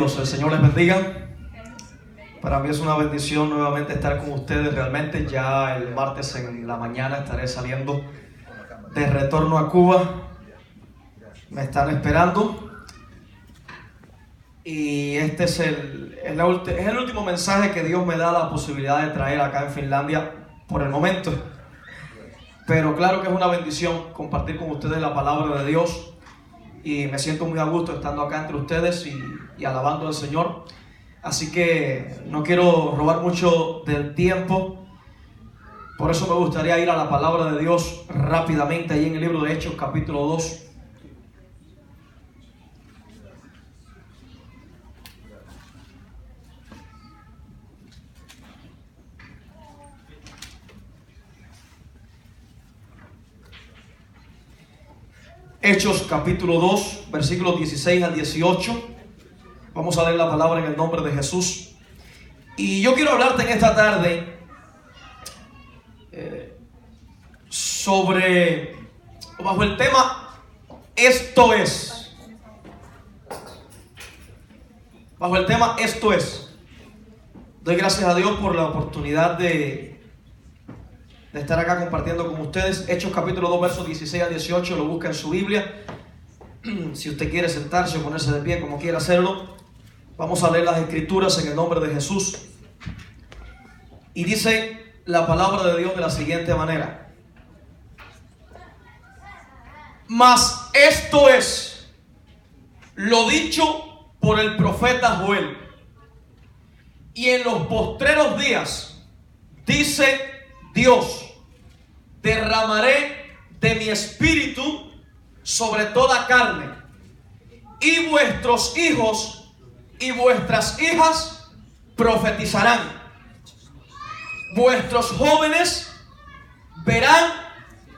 El Señor les bendiga. Para mí es una bendición nuevamente estar con ustedes. Realmente ya el martes en la mañana estaré saliendo de retorno a Cuba. Me están esperando. Y este es el último mensaje que Dios me da la posibilidad de traer acá en Finlandia por el momento. Pero claro que es una bendición compartir con ustedes la palabra de Dios. Y me siento muy a gusto estando acá entre ustedes y alabando al Señor. Así que no quiero robar mucho del tiempo. Por eso me gustaría ir a la palabra de Dios rápidamente, ahí en el libro de Hechos, capítulo 2. Hechos capítulo 2, versículos 16 al 18. Vamos a leer la palabra en el nombre de Jesús. Y yo quiero hablarte en esta tarde bajo el tema Esto es. Bajo el tema Esto es. Doy gracias a Dios por la oportunidad de estar acá compartiendo con ustedes. Hechos capítulo 2, versos 16 al 18, lo busca en su Biblia. Si usted quiere sentarse o ponerse de pie, como quiera hacerlo. Vamos a leer las escrituras en el nombre de Jesús. Y dice la palabra de Dios de la siguiente manera: mas esto es lo dicho por el profeta Joel. Y en los postreros días, dice Dios, derramaré de mi espíritu sobre toda carne, y vuestros hijos y vuestras hijas profetizarán, vuestros jóvenes verán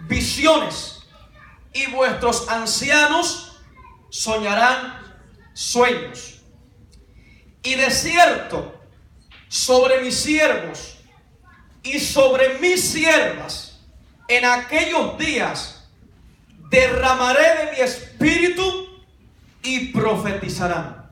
visiones, y vuestros ancianos soñarán sueños. Y de cierto, sobre mis siervos y sobre mis siervas, en aquellos días derramaré de mi espíritu y profetizarán.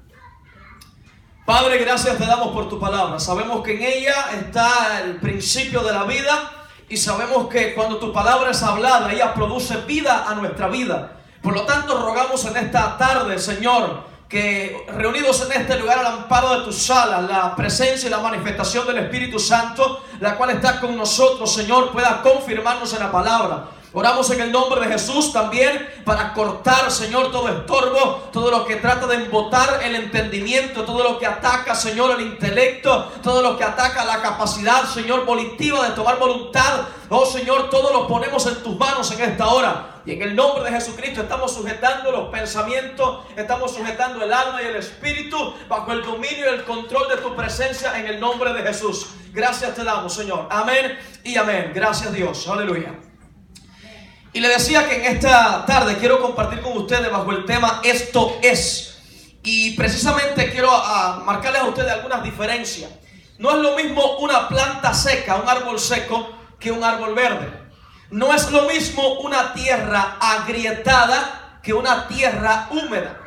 Padre, gracias te damos por tu palabra. Sabemos que en ella está el principio de la vida y sabemos que cuando tu palabra es hablada, ella produce vida a nuestra vida. Por lo tanto, rogamos en esta tarde, Señor, que reunidos en este lugar al amparo de tus salas, la presencia y la manifestación del Espíritu Santo, la cual está con nosotros, Señor, pueda confirmarnos en la palabra. Oramos en el nombre de Jesús también para cortar, Señor, todo estorbo, todo lo que trata de embotar el entendimiento, todo lo que ataca, Señor, el intelecto, todo lo que ataca la capacidad, Señor, volitiva de tomar voluntad. Oh, Señor, todo lo ponemos en tus manos en esta hora. Y en el nombre de Jesucristo estamos sujetando los pensamientos, estamos sujetando el alma y el espíritu bajo el dominio y el control de tu presencia en el nombre de Jesús. Gracias te damos, Señor. Amén y amén. Gracias, Dios. Aleluya. Y le decía que en esta tarde quiero compartir con ustedes bajo el tema Esto es. Y precisamente quiero marcarles a ustedes algunas diferencias. No es lo mismo una planta seca, un árbol seco, que un árbol verde. No es lo mismo una tierra agrietada que una tierra húmeda.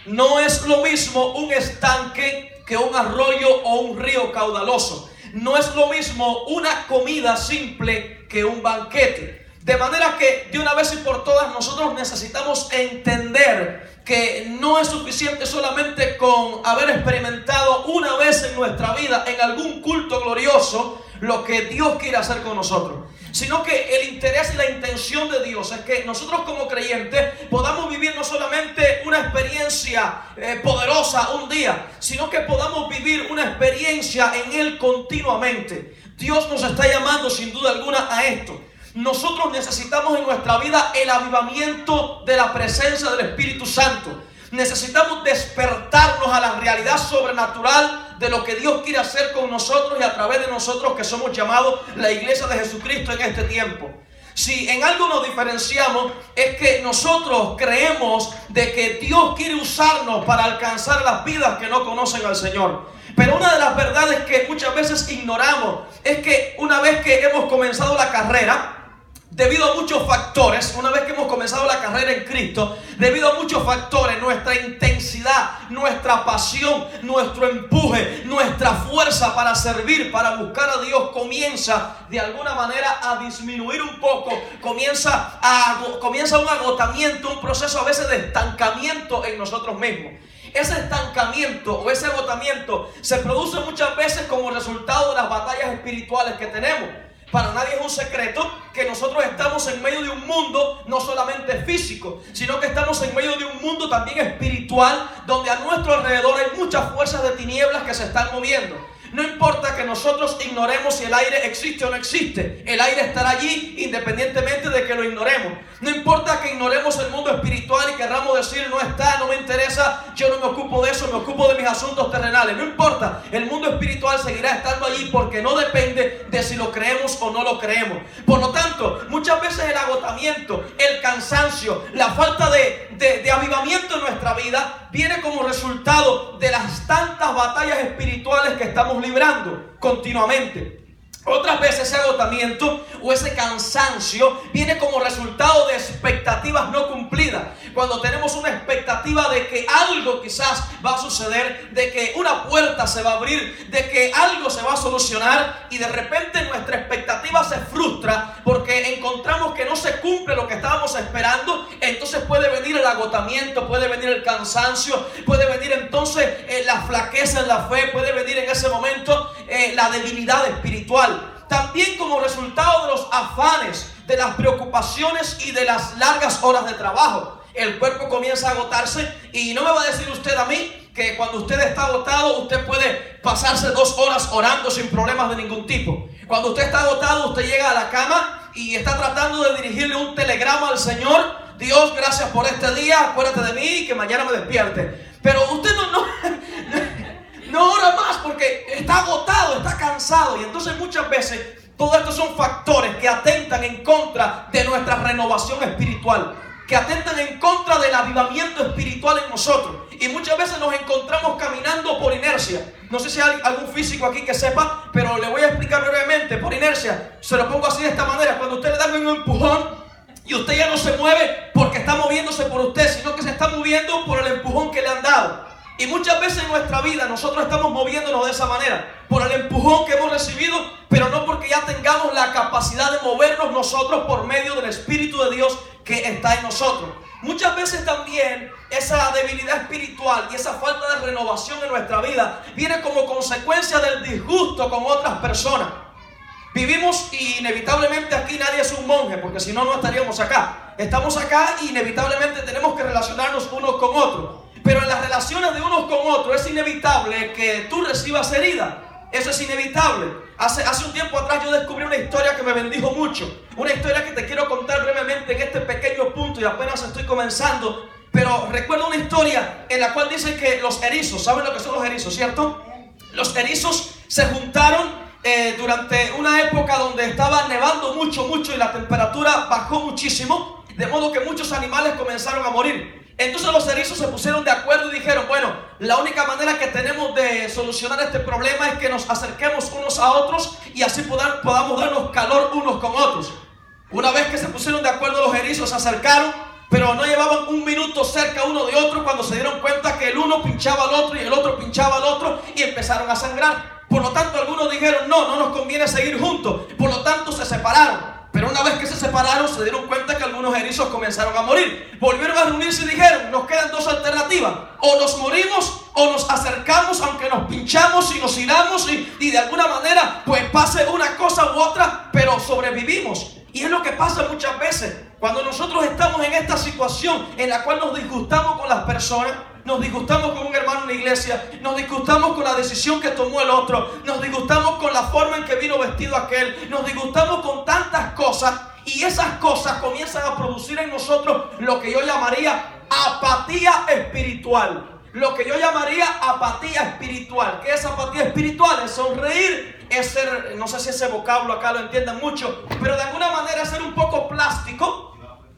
No es lo mismo un estanque que un arroyo o un río caudaloso. No es lo mismo una comida simple que un banquete. De manera que de una vez y por todas nosotros necesitamos entender que no es suficiente solamente con haber experimentado una vez en nuestra vida en algún culto glorioso lo que Dios quiere hacer con nosotros, sino que el interés y la intención de Dios es que nosotros como creyentes podamos vivir no solamente una experiencia poderosa un día, sino que podamos vivir una experiencia en Él continuamente. Dios nos está llamando sin duda alguna a esto. Nosotros necesitamos en nuestra vida el avivamiento de la presencia del Espíritu Santo. Necesitamos despertarnos a la realidad sobrenatural de lo que Dios quiere hacer con nosotros y a través de nosotros, que somos llamados la iglesia de Jesucristo en este tiempo. Si en algo nos diferenciamos es que nosotros creemos de que Dios quiere usarnos para alcanzar las vidas que no conocen al Señor. Pero una de las verdades que muchas veces ignoramos es que una vez que hemos comenzado la carrera, debido a muchos factores, una vez que hemos comenzado la carrera en Cristo, debido a muchos factores, nuestra intensidad, nuestra pasión, nuestro empuje, nuestra fuerza para servir, para buscar a Dios, comienza de alguna manera a disminuir un poco, comienza un agotamiento, un proceso a veces de estancamiento en nosotros mismos. Ese estancamiento o ese agotamiento se produce muchas veces como resultado de las batallas espirituales que tenemos. Para nadie es un secreto que nosotros estamos en medio de un mundo no solamente físico, sino que estamos en medio de un mundo también espiritual, donde a nuestro alrededor hay muchas fuerzas de tinieblas que se están moviendo. No importa que nosotros ignoremos si el aire existe o no existe, el aire estará allí independientemente de que lo ignoremos. No importa que ignoremos el mundo espiritual y querramos decir no está, no me interesa, yo no me ocupo de eso, me ocupo de mis asuntos terrenales. No importa, el mundo espiritual seguirá estando allí porque no depende de si lo creemos o no lo creemos. Por lo tanto, muchas veces el agotamiento, el cansancio, la falta de avivamiento en nuestra vida viene como resultado de las tantas batallas espirituales que estamos librando continuamente. Otras veces ese agotamiento o ese cansancio viene como resultado de expectativas no cumplidas. Cuando tenemos una expectativa de que algo quizás va a suceder, de que una puerta se va a abrir, de que algo se va a solucionar, y de repente nuestra expectativa se frustra porque encontramos que no se cumple lo que estábamos esperando. Entonces puede venir el agotamiento, puede venir el cansancio, puede venir entonces la flaqueza en la fe, puede venir en ese momento la debilidad espiritual. También como resultado de los afanes, de las preocupaciones y de las largas horas de trabajo, el cuerpo comienza a agotarse. Y no me va a decir usted a mí que cuando usted está agotado usted puede pasarse 2 horas orando sin problemas de ningún tipo. Cuando usted está agotado, usted llega a la cama y está tratando de dirigirle un telegrama al Señor: Dios, gracias por este día, acuérdate de mí y que mañana me despierte. Pero usted no ora más porque está agotado, está cansado. Y entonces muchas veces todo esto son factores que atentan en contra de nuestra renovación espiritual, que atentan en contra del avivamiento espiritual en nosotros. Y muchas veces nos encontramos caminando por inercia. No sé si hay algún físico aquí que sepa, pero le voy a explicar brevemente. Por inercia, se lo pongo así de esta manera: cuando usted le da un empujón y usted ya no se mueve porque está moviéndose por usted, sino que se está moviendo por el empujón que le han dado. Y muchas veces en nuestra vida nosotros estamos moviéndonos de esa manera, por el empujón que hemos recibido, pero no porque ya tengamos la capacidad de movernos nosotros por medio del Espíritu de Dios que está en nosotros. Muchas veces también esa debilidad espiritual y esa falta de renovación en nuestra vida viene como consecuencia del disgusto con otras personas. Vivimos y inevitablemente aquí nadie es un monje, porque si no, no estaríamos acá. Estamos acá y inevitablemente tenemos que relacionarnos unos con otros. Pero en las relaciones de unos con otros es inevitable que tú recibas herida. Eso es inevitable. Hace un tiempo atrás yo descubrí una historia que me bendijo mucho. Una historia que te quiero contar brevemente en este pequeño punto y apenas estoy comenzando. Pero recuerdo una historia en la cual dice que los erizos, ¿saben lo que son los erizos, cierto? Los erizos se juntaron durante una época donde estaba nevando mucho y la temperatura bajó muchísimo, de modo que muchos animales comenzaron a morir. Entonces los erizos se pusieron de acuerdo y dijeron: bueno, la única manera que tenemos de solucionar este problema es que nos acerquemos unos a otros y así podamos darnos calor unos con otros. Una vez que se pusieron de acuerdo, los erizos se acercaron, pero no llevaban un minuto cerca uno de otro cuando se dieron cuenta que el uno pinchaba al otro y el otro pinchaba al otro y empezaron a sangrar. Por lo tanto, algunos dijeron: no nos conviene seguir juntos. Por lo tanto, se separaron. Pero una vez que se separaron, se dieron cuenta que algunos erizos comenzaron a morir. Volvieron a reunirse y dijeron: nos quedan 2 alternativas: o nos morimos o nos acercamos aunque nos pinchamos y nos iramos y de alguna manera pues pase una cosa u otra, pero sobrevivimos. Y es lo que pasa muchas veces cuando nosotros estamos en esta situación en la cual nos disgustamos con las personas, nos disgustamos con un hermano en la iglesia, nos disgustamos con la decisión que tomó el otro, nos disgustamos con la forma en que vino vestido aquel, nos disgustamos con tantas cosas, y esas cosas comienzan a producir en nosotros lo que yo llamaría apatía espiritual. Lo que yo llamaría apatía espiritual. ¿Qué es apatía espiritual? Es sonreír, es ser, no sé si ese vocablo acá lo entienden mucho, pero de alguna manera es ser un poco plástico.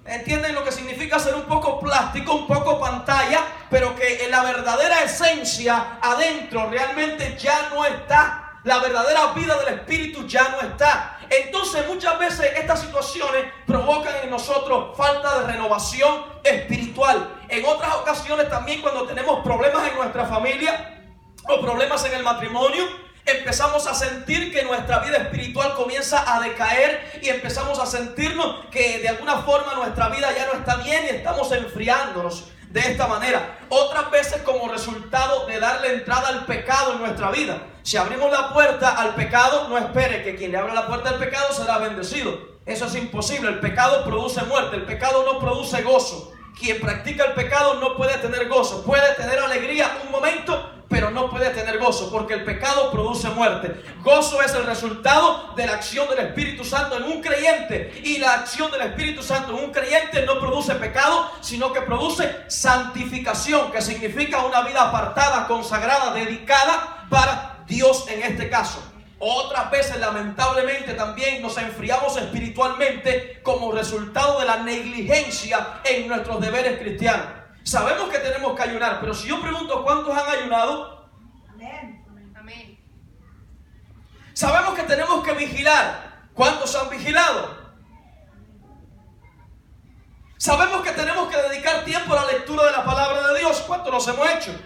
¿Entienden lo que significa ser un poco plástico, un poco pantalla? Pero que en la verdadera esencia adentro realmente ya no está. La verdadera vida del Espíritu ya no está. Entonces muchas veces estas situaciones provocan en nosotros falta de renovación espiritual. En otras ocasiones también, cuando tenemos problemas en nuestra familia o problemas en el matrimonio, empezamos a sentir que nuestra vida espiritual comienza a decaer y empezamos a sentirnos que de alguna forma nuestra vida ya no está bien y estamos enfriándonos de esta manera. Otras veces como resultado de darle entrada al pecado en nuestra vida. Si abrimos la puerta al pecado, no espere que quien le abra la puerta al pecado será bendecido. Eso es imposible. El pecado produce muerte, el pecado no produce gozo. Quien practica el pecado no puede tener gozo. Puede tener alegría un momento, pero no puede tener gozo, porque el pecado produce muerte. Gozo es el resultado de la acción del Espíritu Santo en un creyente, y la acción del Espíritu Santo en un creyente no produce pecado, sino que produce santificación, que significa una vida apartada, consagrada, dedicada para Dios en este caso. Otras veces, lamentablemente, también nos enfriamos espiritualmente como resultado de la negligencia en nuestros deberes cristianos. Sabemos que tenemos que ayunar, pero si yo pregunto ¿cuántos han ayunado? Amén. Sabemos que tenemos que vigilar. ¿Cuántos han vigilado? Sabemos que tenemos que dedicar tiempo a la lectura de la palabra de Dios. ¿Cuántos los hemos hecho?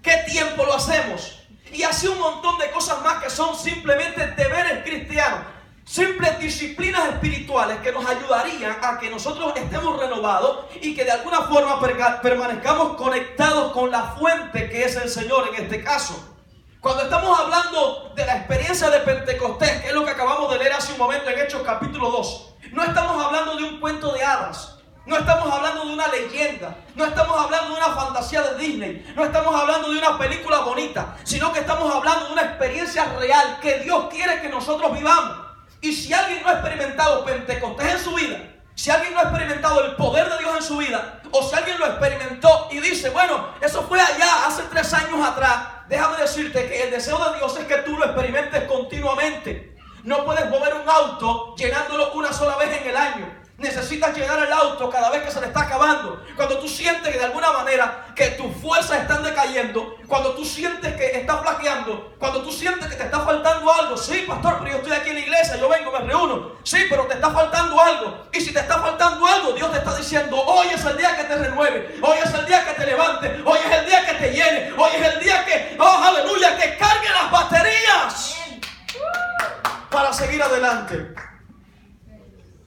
¿Qué tiempo lo hacemos? Y así un montón de cosas más que son simplemente deberes cristianos, simples disciplinas espirituales que nos ayudarían a que nosotros estemos renovados y que de alguna forma permanezcamos conectados con la fuente que es el Señor en este caso. Cuando estamos hablando de la experiencia de Pentecostés, que es lo que acabamos de leer hace un momento en Hechos capítulo 2, no estamos hablando de un cuento de hadas. No estamos hablando de una leyenda, no estamos hablando de una fantasía de Disney, no estamos hablando de una película bonita, sino que estamos hablando de una experiencia real que Dios quiere que nosotros vivamos. Y si alguien no ha experimentado Pentecostés en su vida, si alguien no ha experimentado el poder de Dios en su vida, o si alguien lo experimentó y dice, bueno, eso fue allá hace 3 años atrás, déjame decirte que el deseo de Dios es que tú lo experimentes continuamente. No puedes mover un auto llenándolo una sola vez en el año. Necesitas llenar el auto cada vez que se le está acabando. Cuando tú sientes que de alguna manera que tus fuerzas están decayendo, cuando tú sientes que estás flaqueando, cuando tú sientes que te está faltando algo. Sí, pastor, pero yo estoy aquí en la iglesia, yo vengo, me reúno. Sí, pero te está faltando algo. Y si te está faltando algo, Dios te está diciendo, hoy es el día que te renueve, hoy es el día que te levante, hoy es el día que te llene, hoy es el día que, oh aleluya, que cargue las baterías para seguir adelante.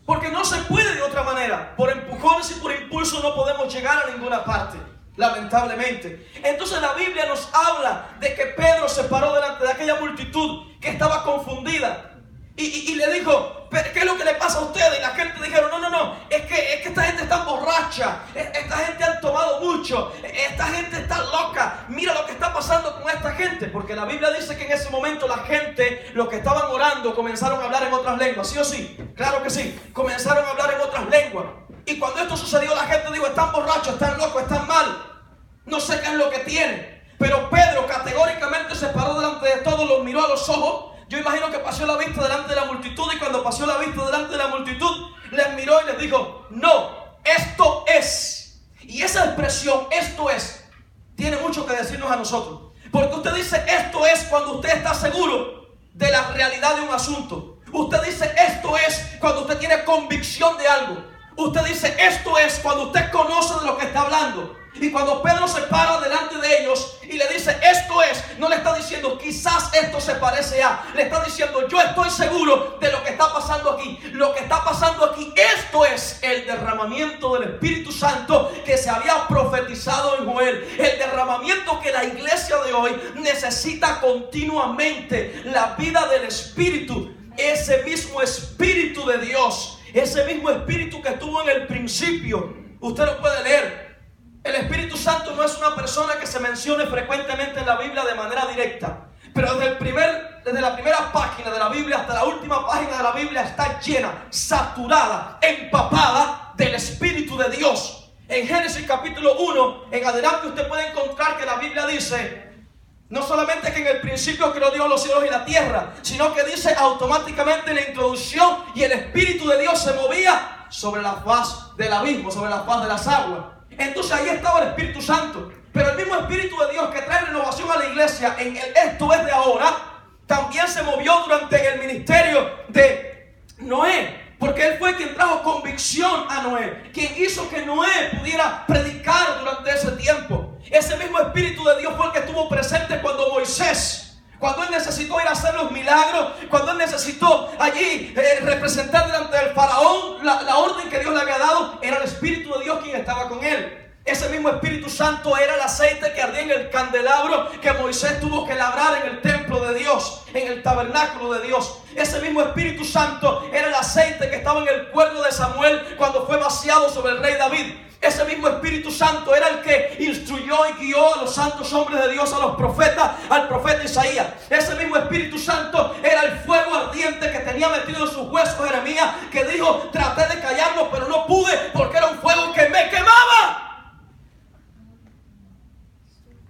Porque no se puede de otra manera. Por empujones y por impulso no podemos llegar a ninguna parte, lamentablemente. Entonces la Biblia nos habla de que Pedro se paró delante de aquella multitud que estaba confundida y le dijo, ¿qué es lo que le pasa a ustedes? Y la gente dijeron, no, es que esta gente está borracha, esta gente ha tomado mucho, esta gente está loca, mira lo que está pasando con esta gente. Porque la Biblia dice que en ese momento la gente, los que estaban orando, comenzaron a hablar en otras lenguas. ¿Sí o sí? Claro que sí, comenzaron a hablar en otras lenguas. Y cuando esto sucedió, la gente dijo, están borrachos, están locos, están mal, no sé qué es lo que tienen. Pero Pedro categóricamente se paró delante de todos, los miró a los ojos. Yo imagino que pasó la vista delante de la multitud, y cuando pasó la vista delante de la multitud, les miró y les dijo, no, esto es. Y esa expresión, esto es, tiene mucho que decirnos a nosotros. Porque usted dice, esto es cuando usted está seguro de la realidad de un asunto. Usted dice, esto es cuando usted tiene convicción de algo. Usted dice, esto es cuando usted conoce de lo que está hablando. Y cuando Pedro se para delante de ellos y le dice, esto es, no le está diciendo, quizás esto se parece a, le está diciendo, yo estoy seguro de lo que está pasando aquí. Lo que está pasando aquí, esto es el derramamiento del Espíritu Santo que se había profetizado en Joel. El derramamiento que la iglesia de hoy necesita continuamente. La vida del Espíritu, ese mismo Espíritu de Dios, ese mismo Espíritu que estuvo en el principio. Usted lo puede leer. El Espíritu Santo no es una persona que se mencione frecuentemente en la Biblia de manera directa, pero desde la primera página de la Biblia hasta la última página de la Biblia está llena, saturada, empapada del Espíritu de Dios. En Génesis capítulo 1 en adelante usted puede encontrar que la Biblia dice, no solamente que en el principio creó Dios los cielos y la tierra, sino que dice automáticamente en la introducción, y el Espíritu de Dios se movía sobre la faz del abismo, sobre la faz de las aguas. Entonces ahí estaba el Espíritu Santo. Pero el mismo Espíritu de Dios que trae renovación a la iglesia en el esto es de ahora, también se movió durante el ministerio de Noé, porque él fue quien trajo convicción a Noé, quien hizo que Noé pudiera predicar durante ese tiempo. Ese mismo Espíritu de Dios fue el que estuvo presente cuando Moisés, cuando él necesitó ir a hacer los milagros, cuando él necesitó allí representar delante del faraón la orden que Dios le había dado. Era el Espíritu de Dios quien estaba con él. Ese mismo Espíritu Santo era el aceite que ardía en el candelabro que Moisés tuvo que labrar en el templo de Dios, en el tabernáculo de Dios. Ese mismo Espíritu Santo era el aceite que estaba en el cuerno de Samuel cuando fue vaciado sobre el rey David. Ese mismo Espíritu Santo era el que instruyó y guió a los santos hombres de Dios, a los profetas, al profeta Isaías. Ese mismo Espíritu Santo era el fuego ardiente que tenía metido en sus huesos Jeremías, que dijo: traté de callarlo pero no pude, porque era un fuego que me quemaba.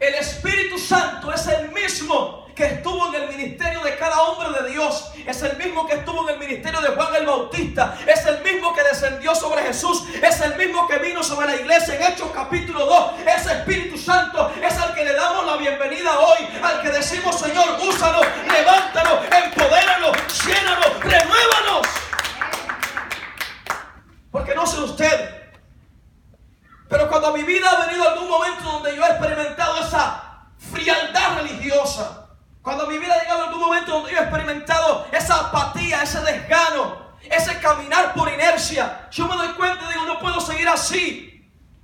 El Espíritu Santo es el mismo que estuvo en el ministerio de cada hombre de Dios. Es el mismo que estuvo en el ministerio de Juan el Bautista. Es el mismo que descendió sobre Jesús. Es el mismo que vino sobre la iglesia en Hechos capítulo 2. Ese Espíritu Santo es al que le damos la bienvenida hoy. Al que decimos: Señor, úsalo, levántalo, empodéralo, llénalo, renuévanos. Porque no sé usted, pero cuando a mi vida ha venido algún momento donde yo he experimentado esa frialdad religiosa, cuando a mi vida ha llegado algún momento donde yo he experimentado esa apatía, ese desgano, ese caminar por inercia, yo me doy cuenta y digo: no puedo seguir así.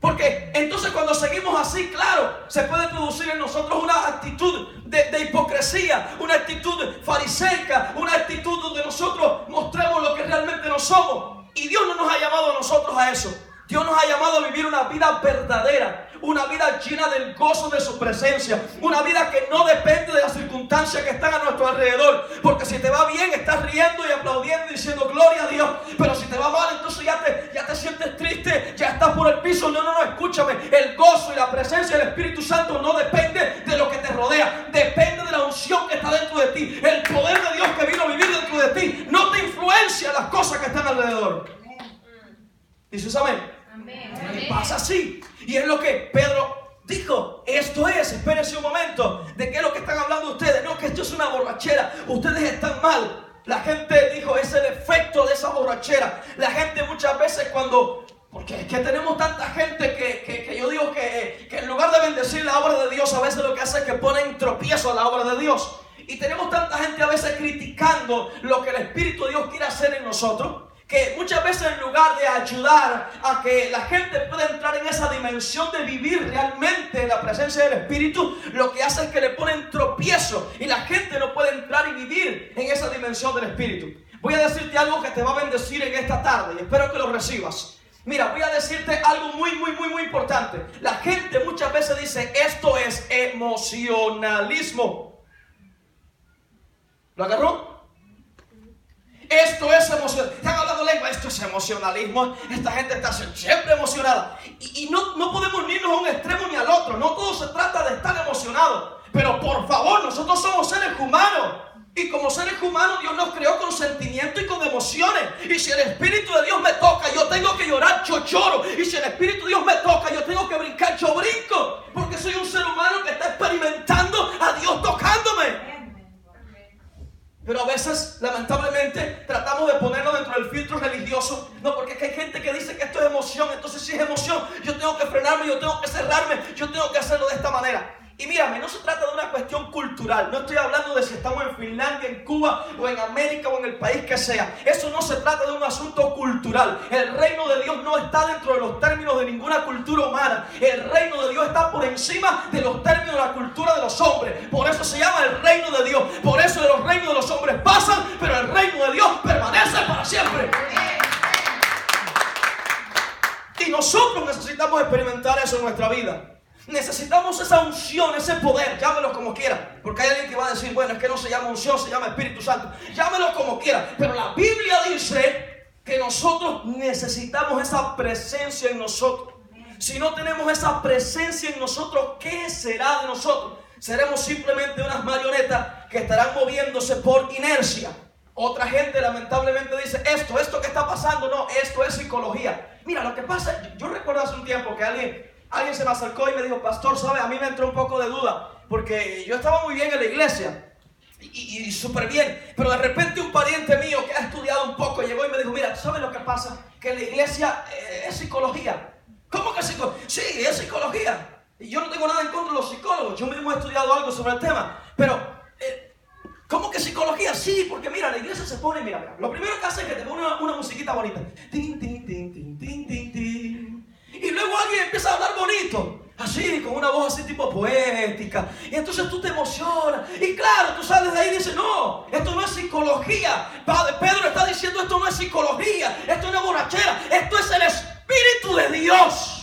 Porque entonces cuando seguimos así, claro, se puede producir en nosotros una actitud de hipocresía, una actitud fariseica, una actitud donde nosotros mostremos lo que realmente no somos. Y Dios no nos ha llamado a nosotros a eso. Dios nos ha llamado a vivir una vida verdadera, una vida llena del gozo de su presencia, una vida que no depende de las circunstancias que están a nuestro alrededor. Porque si te va bien, estás riendo y aplaudiendo y diciendo gloria a Dios. Pero si te va mal, entonces ya te sientes triste, ya estás por el piso. No, escúchame. El gozo y la presencia del Espíritu Santo no depende de lo que te rodea, depende de la unción que está dentro de ti. El poder de Dios que vino a vivir dentro de ti no te influencia las cosas que están alrededor. ¿Dices amén? Amén. Pasa así. Y es lo que Pedro dijo: esto es, espérense un momento, ¿de qué es lo que están hablando ustedes? No, que esto es una borrachera, ustedes están mal. La gente dijo: es el efecto de esa borrachera. La gente muchas veces porque es que tenemos tanta gente que yo digo que en lugar de bendecir la obra de Dios, a veces lo que hace es que ponen tropiezo a la obra de Dios. Y tenemos tanta gente a veces criticando lo que el Espíritu de Dios quiere hacer en nosotros, que muchas veces en lugar de ayudar a que la gente pueda entrar en esa dimensión de vivir realmente en la presencia del Espíritu, lo que hace es que le ponen tropiezo y la gente no puede entrar y vivir en esa dimensión del Espíritu. Voy a decirte algo que te va a bendecir en esta tarde y espero que lo recibas. Mira, voy a decirte algo muy importante. La gente muchas veces dice: esto es emocionalismo. ¿Lo agarró? Esto es emocional. Están hablando lengua. Esto es emocionalismo. Esta gente está siempre emocionada. Y no podemos irnos a un extremo ni al otro. No todo se trata de estar emocionado. Pero por favor, nosotros somos seres humanos. Y como seres humanos, Dios nos creó con sentimiento y con emociones. Y si el Espíritu de Dios me toca, yo tengo que llorar, yo lloro. Y si el Espíritu de Dios me toca, yo tengo que brincar, yo brinco. Porque soy un ser humano que está experimentando a Dios tocándome. Pero a veces, lamentablemente, tratamos de ponerlo dentro del filtro religioso. No, porque es que hay gente que dice que esto es emoción. Entonces, si es emoción, yo tengo que frenarme, yo tengo que cerrarme, yo tengo que hacerlo de esta manera. Y mírame, no se trata de una cuestión cultural. No estoy hablando de si estamos en Finlandia, en Cuba, o en América, o en el país que sea. Eso no se trata de un asunto cultural. El reino de Dios no está dentro de los términos de ninguna cultura humana. El reino de Dios está por encima de los términos de la cultura de los hombres. Por eso se llama el reino de Dios. Por eso los reinos de los hombres pasan, pero el reino de Dios permanece para siempre. Y nosotros necesitamos experimentar eso en nuestra vida. Necesitamos esa unción, ese poder, llámelo como quiera. Porque hay alguien que va a decir: bueno, es que no se llama unción, se llama Espíritu Santo. Llámelo como quiera. Pero la Biblia dice que nosotros necesitamos esa presencia en nosotros. Si no tenemos esa presencia en nosotros, ¿qué será de nosotros? Seremos simplemente unas marionetas que estarán moviéndose por inercia. Otra gente lamentablemente dice: esto que está pasando, no, esto es psicología. Mira, lo que pasa, yo recuerdo hace un tiempo que alguien se me acercó y me dijo: pastor, ¿sabe? A mí me entró un poco de duda, porque yo estaba muy bien en la iglesia y súper bien. Pero de repente un pariente mío que ha estudiado un poco llegó y me dijo, mira, ¿sabes lo que pasa? Que la iglesia es psicología. ¿Cómo que psicología? Sí, es psicología. Y yo no tengo nada en contra de los psicólogos. Yo mismo he estudiado algo sobre el tema. Pero, ¿cómo que psicología? Sí, porque mira, la iglesia se pone, mira, lo primero que hace es que te pone una musiquita bonita. Tin, tin, tin, tin, tin, tin, tin. Y luego alguien empieza a hablar bonito. Así, con una voz así tipo poética. Y entonces tú te emocionas. Y claro, tú sales de ahí y dices, no, esto no es psicología. Padre Pedro está diciendo, esto no es psicología. Esto no es borrachera. Esto es el Espíritu de Dios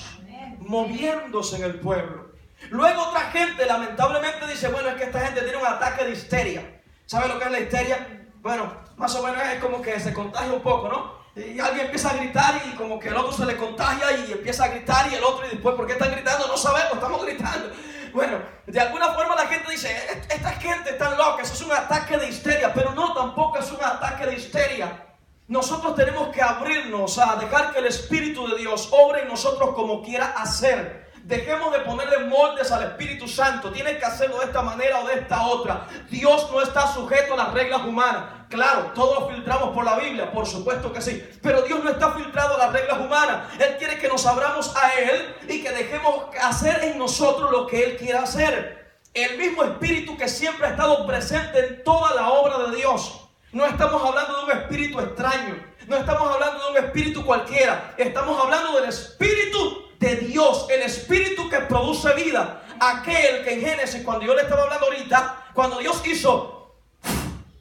moviéndose en el pueblo. Luego otra gente lamentablemente dice, bueno, es que esta gente tiene un ataque de histeria. ¿Sabe lo que es la histeria? Bueno, más o menos es como que se contagia un poco, ¿no? Y alguien empieza a gritar y como que el otro se le contagia y empieza a gritar y el otro y después, ¿por qué están gritando? No sabemos, estamos gritando. Bueno, de alguna forma la gente dice, esta gente está loca, eso es un ataque de histeria, pero no, tampoco es un ataque de histeria. Nosotros tenemos que abrirnos a dejar que el Espíritu de Dios obre en nosotros como quiera hacer. Dejemos de ponerle moldes al Espíritu Santo. Tienes que hacerlo de esta manera o de esta otra. Dios no está sujeto a las reglas humanas. Claro, todos lo filtramos por la Biblia, por supuesto que sí. Pero Dios no está filtrado a las reglas humanas. Él quiere que nos abramos a Él y que dejemos hacer en nosotros lo que Él quiere hacer. El mismo Espíritu que siempre ha estado presente en toda la obra de Dios. No estamos hablando de un espíritu extraño. No estamos hablando de un espíritu cualquiera. Estamos hablando del Espíritu de Dios, el Espíritu que produce vida. Aquel que en Génesis, cuando yo le estaba hablando ahorita, cuando Dios hizo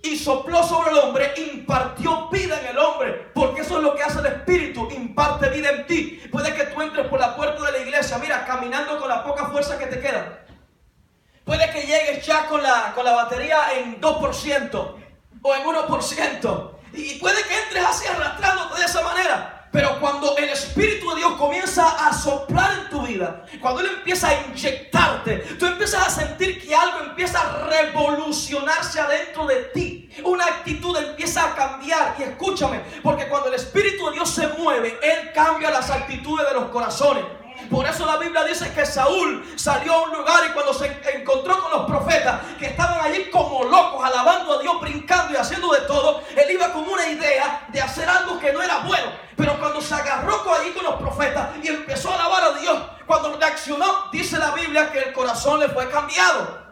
y sopló sobre el hombre, impartió vida en el hombre, porque eso es lo que hace el Espíritu, imparte vida en ti. Puede que tú entres por la puerta de la iglesia, mira, caminando con la poca fuerza que te queda. Puede que llegues ya con la batería en 2% o en 1%, y puede que entres así arrastrándote de esa manera. Pero cuando el Espíritu de Dios comienza a soplar en tu vida, cuando Él empieza a inyectarte, tú empiezas a sentir que algo empieza a revolucionarse adentro de ti. Una actitud empieza a cambiar. Y escúchame, porque cuando el Espíritu de Dios se mueve, Él cambia las actitudes de los corazones. Por eso la Biblia dice que Saúl salió a un lugar y cuando se encontró con los profetas que estaban allí como locos, alabando a Dios, brincando y haciendo de todo, él iba con una idea de hacer algo que no era bueno. Pero cuando se agarró allí con los profetas y empezó a alabar a Dios, cuando reaccionó, dice la Biblia que el corazón le fue cambiado.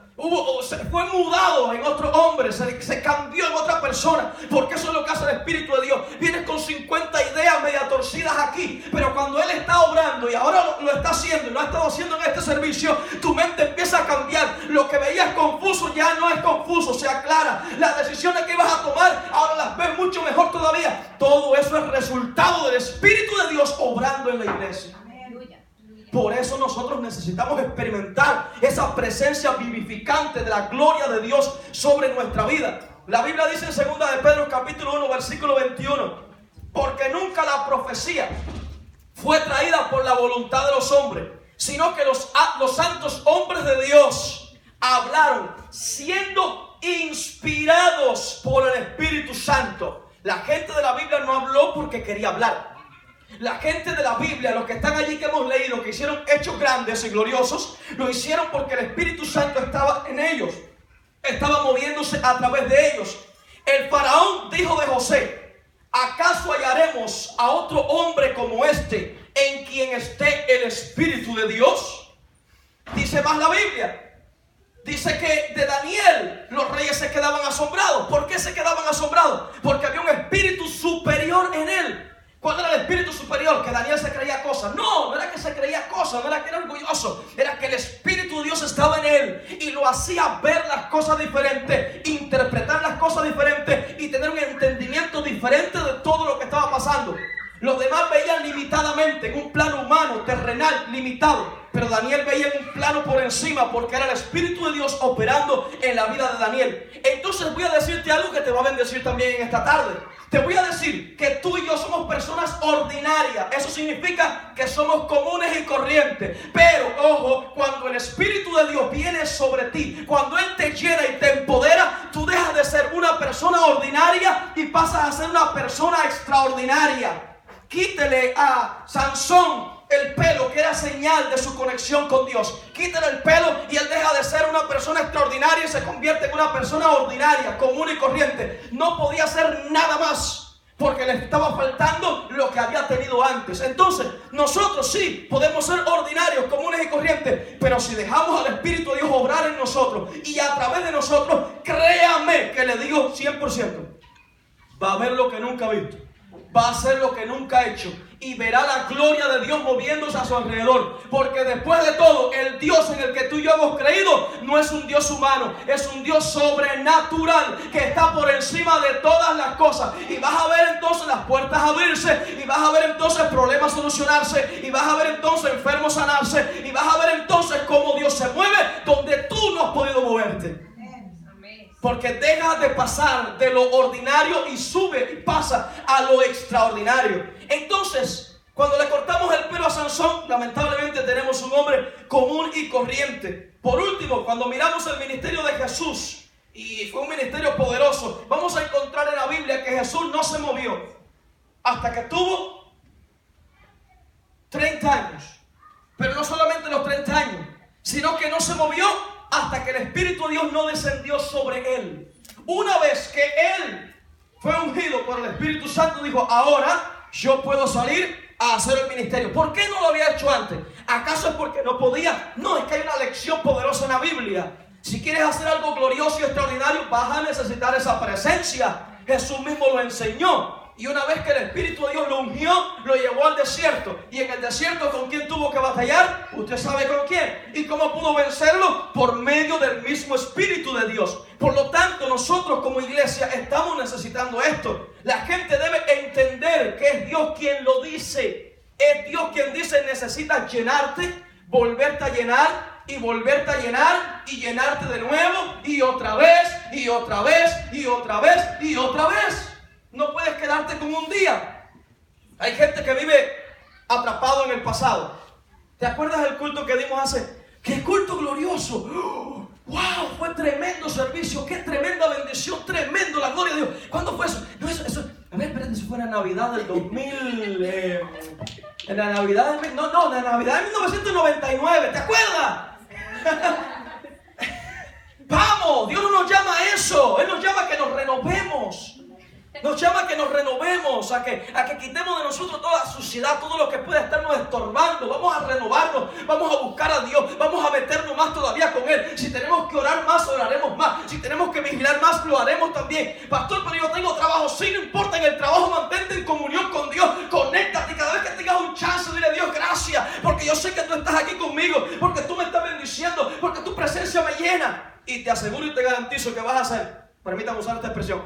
Se fue mudado en otro hombre, se cambió en otra persona, porque eso es lo que hace el Espíritu de Dios. Vienes con 50 ideas media torcidas aquí, pero cuando Él está obrando y ahora lo está haciendo y lo ha estado haciendo en este servicio, tu mente empieza a cambiar. Lo que veías confuso ya no es confuso, se aclara. Las decisiones que ibas a tomar ahora las ves mucho mejor todavía. Todo eso es resultado del Espíritu de Dios obrando en la iglesia. Por eso nosotros necesitamos experimentar esa presencia vivificante de la gloria de Dios sobre nuestra vida. La Biblia dice en 2 de Pedro capítulo 1 versículo 21, porque nunca la profecía fue traída por la voluntad de los hombres, sino que los santos hombres de Dios hablaron siendo inspirados por el Espíritu Santo. La gente de la Biblia no habló porque quería hablar. La gente de la Biblia, los que están allí que hemos leído, que hicieron hechos grandes y gloriosos, lo hicieron porque el Espíritu Santo estaba en ellos, estaba moviéndose a través de ellos. El faraón dijo de José, ¿acaso hallaremos a otro hombre como este en quien esté el Espíritu de Dios? Dice más la Biblia. Dice que de Daniel los reyes se quedaban asombrados. ¿Por qué se quedaban asombrados? Porque había un espíritu superior en él. ¿Cuál era el espíritu superior? Que Daniel se creía cosas. No, no era que se creía cosas, no era que era orgulloso. Era que el Espíritu de Dios estaba en él y lo hacía ver las cosas diferentes, interpretar las cosas diferentes y tener un entendimiento diferente de todo lo que estaba pasando. Los demás veían limitadamente, en un plano humano, terrenal, limitado. Pero Daniel veía en un plano por encima, porque era el Espíritu de Dios operando en la vida de Daniel. Entonces voy a decirte algo que te va a bendecir también en esta tarde. Te voy a decir que tú y yo somos personas ordinarias. Eso significa que somos comunes y corrientes. Pero, ojo, cuando el Espíritu de Dios viene sobre ti, cuando Él te llena y te empodera, tú dejas de ser una persona ordinaria y pasas a ser una persona extraordinaria. Quítele a Sansón el pelo, que era señal de su conexión con Dios. Quítale el pelo y él deja de ser una persona extraordinaria y se convierte en una persona ordinaria, común y corriente. No podía hacer nada más porque le estaba faltando lo que había tenido antes. Entonces, nosotros sí podemos ser ordinarios, comunes y corrientes, pero si dejamos al Espíritu de Dios obrar en nosotros y a través de nosotros, créame que le digo 100%, va a ver lo que nunca ha visto, va a hacer lo que nunca ha hecho y verá la gloria de Dios moviéndose a su alrededor. Porque después de todo, el Dios en el que tú y yo hemos creído no es un Dios humano, es un Dios sobrenatural que está por encima de todas las cosas. Y vas a ver entonces las puertas abrirse, y vas a ver entonces problemas solucionarse, y vas a ver entonces enfermos sanarse, y vas a ver entonces cómo Dios se mueve donde tú no has podido moverte. Porque deja de pasar de lo ordinario y sube y pasa a lo extraordinario. Entonces, cuando le cortamos el pelo a Sansón, lamentablemente tenemos un hombre común y corriente. Por último, cuando miramos el ministerio de Jesús, y fue un ministerio poderoso, vamos a encontrar en la Biblia que Jesús no se movió hasta que tuvo 30 años. Pero no solamente los 30 años, sino que no se movió hasta que el Espíritu de Dios no descendió sobre él. Una vez que él fue ungido por el Espíritu Santo, dijo: ahora yo puedo salir a hacer el ministerio. ¿Por qué no lo había hecho antes? ¿Acaso es porque no podía? No, es que hay una lección poderosa en la Biblia. Si quieres hacer algo glorioso y extraordinario, vas a necesitar esa presencia. Jesús mismo lo enseñó. Y una vez que el Espíritu de Dios lo ungió, lo llevó al desierto. Y en el desierto, ¿con quién tuvo que batallar? Usted sabe con quién. ¿Y cómo pudo vencerlo? Por medio del mismo Espíritu de Dios. Por lo tanto, nosotros como iglesia estamos necesitando esto. La gente debe entender que es Dios quien lo dice. Es Dios quien dice: necesitas llenarte, volverte a llenar y volverte a llenar y llenarte de nuevo y otra vez y otra vez y otra vez y otra vez. No puedes quedarte con un día. Hay gente que vive atrapado en el pasado. ¿Te acuerdas del culto que dimos hace? ¡Qué culto glorioso! ¡Oh! ¡Wow! Fue tremendo servicio. ¡Qué tremenda bendición! ¡Tremendo! La gloria de Dios. ¿Cuándo fue eso? No, eso. A ver, espérate, eso fue en la Navidad del 2000. En la Navidad del... No, en la Navidad de 1999. ¿Te acuerdas? Vamos, Dios no nos llama a eso. Él nos llama a que nos renovemos. Nos llama a que nos renovemos, a que quitemos de nosotros toda la suciedad, todo lo que puede estarnos estorbando. Vamos a renovarnos, vamos a buscar a Dios, vamos a meternos más todavía con Él. Si tenemos que orar más, oraremos más. Si tenemos que vigilar más, lo haremos también. Pastor, pero yo tengo trabajo. Sí, no importa, en el trabajo mantente en comunión con Dios. Conéctate y cada vez que tengas un chance, dile a Dios: gracias, porque yo sé que tú estás aquí conmigo, porque tú me estás bendiciendo, porque tu presencia me llena. Y te aseguro y te garantizo que vas a ser, permítame usar esta expresión,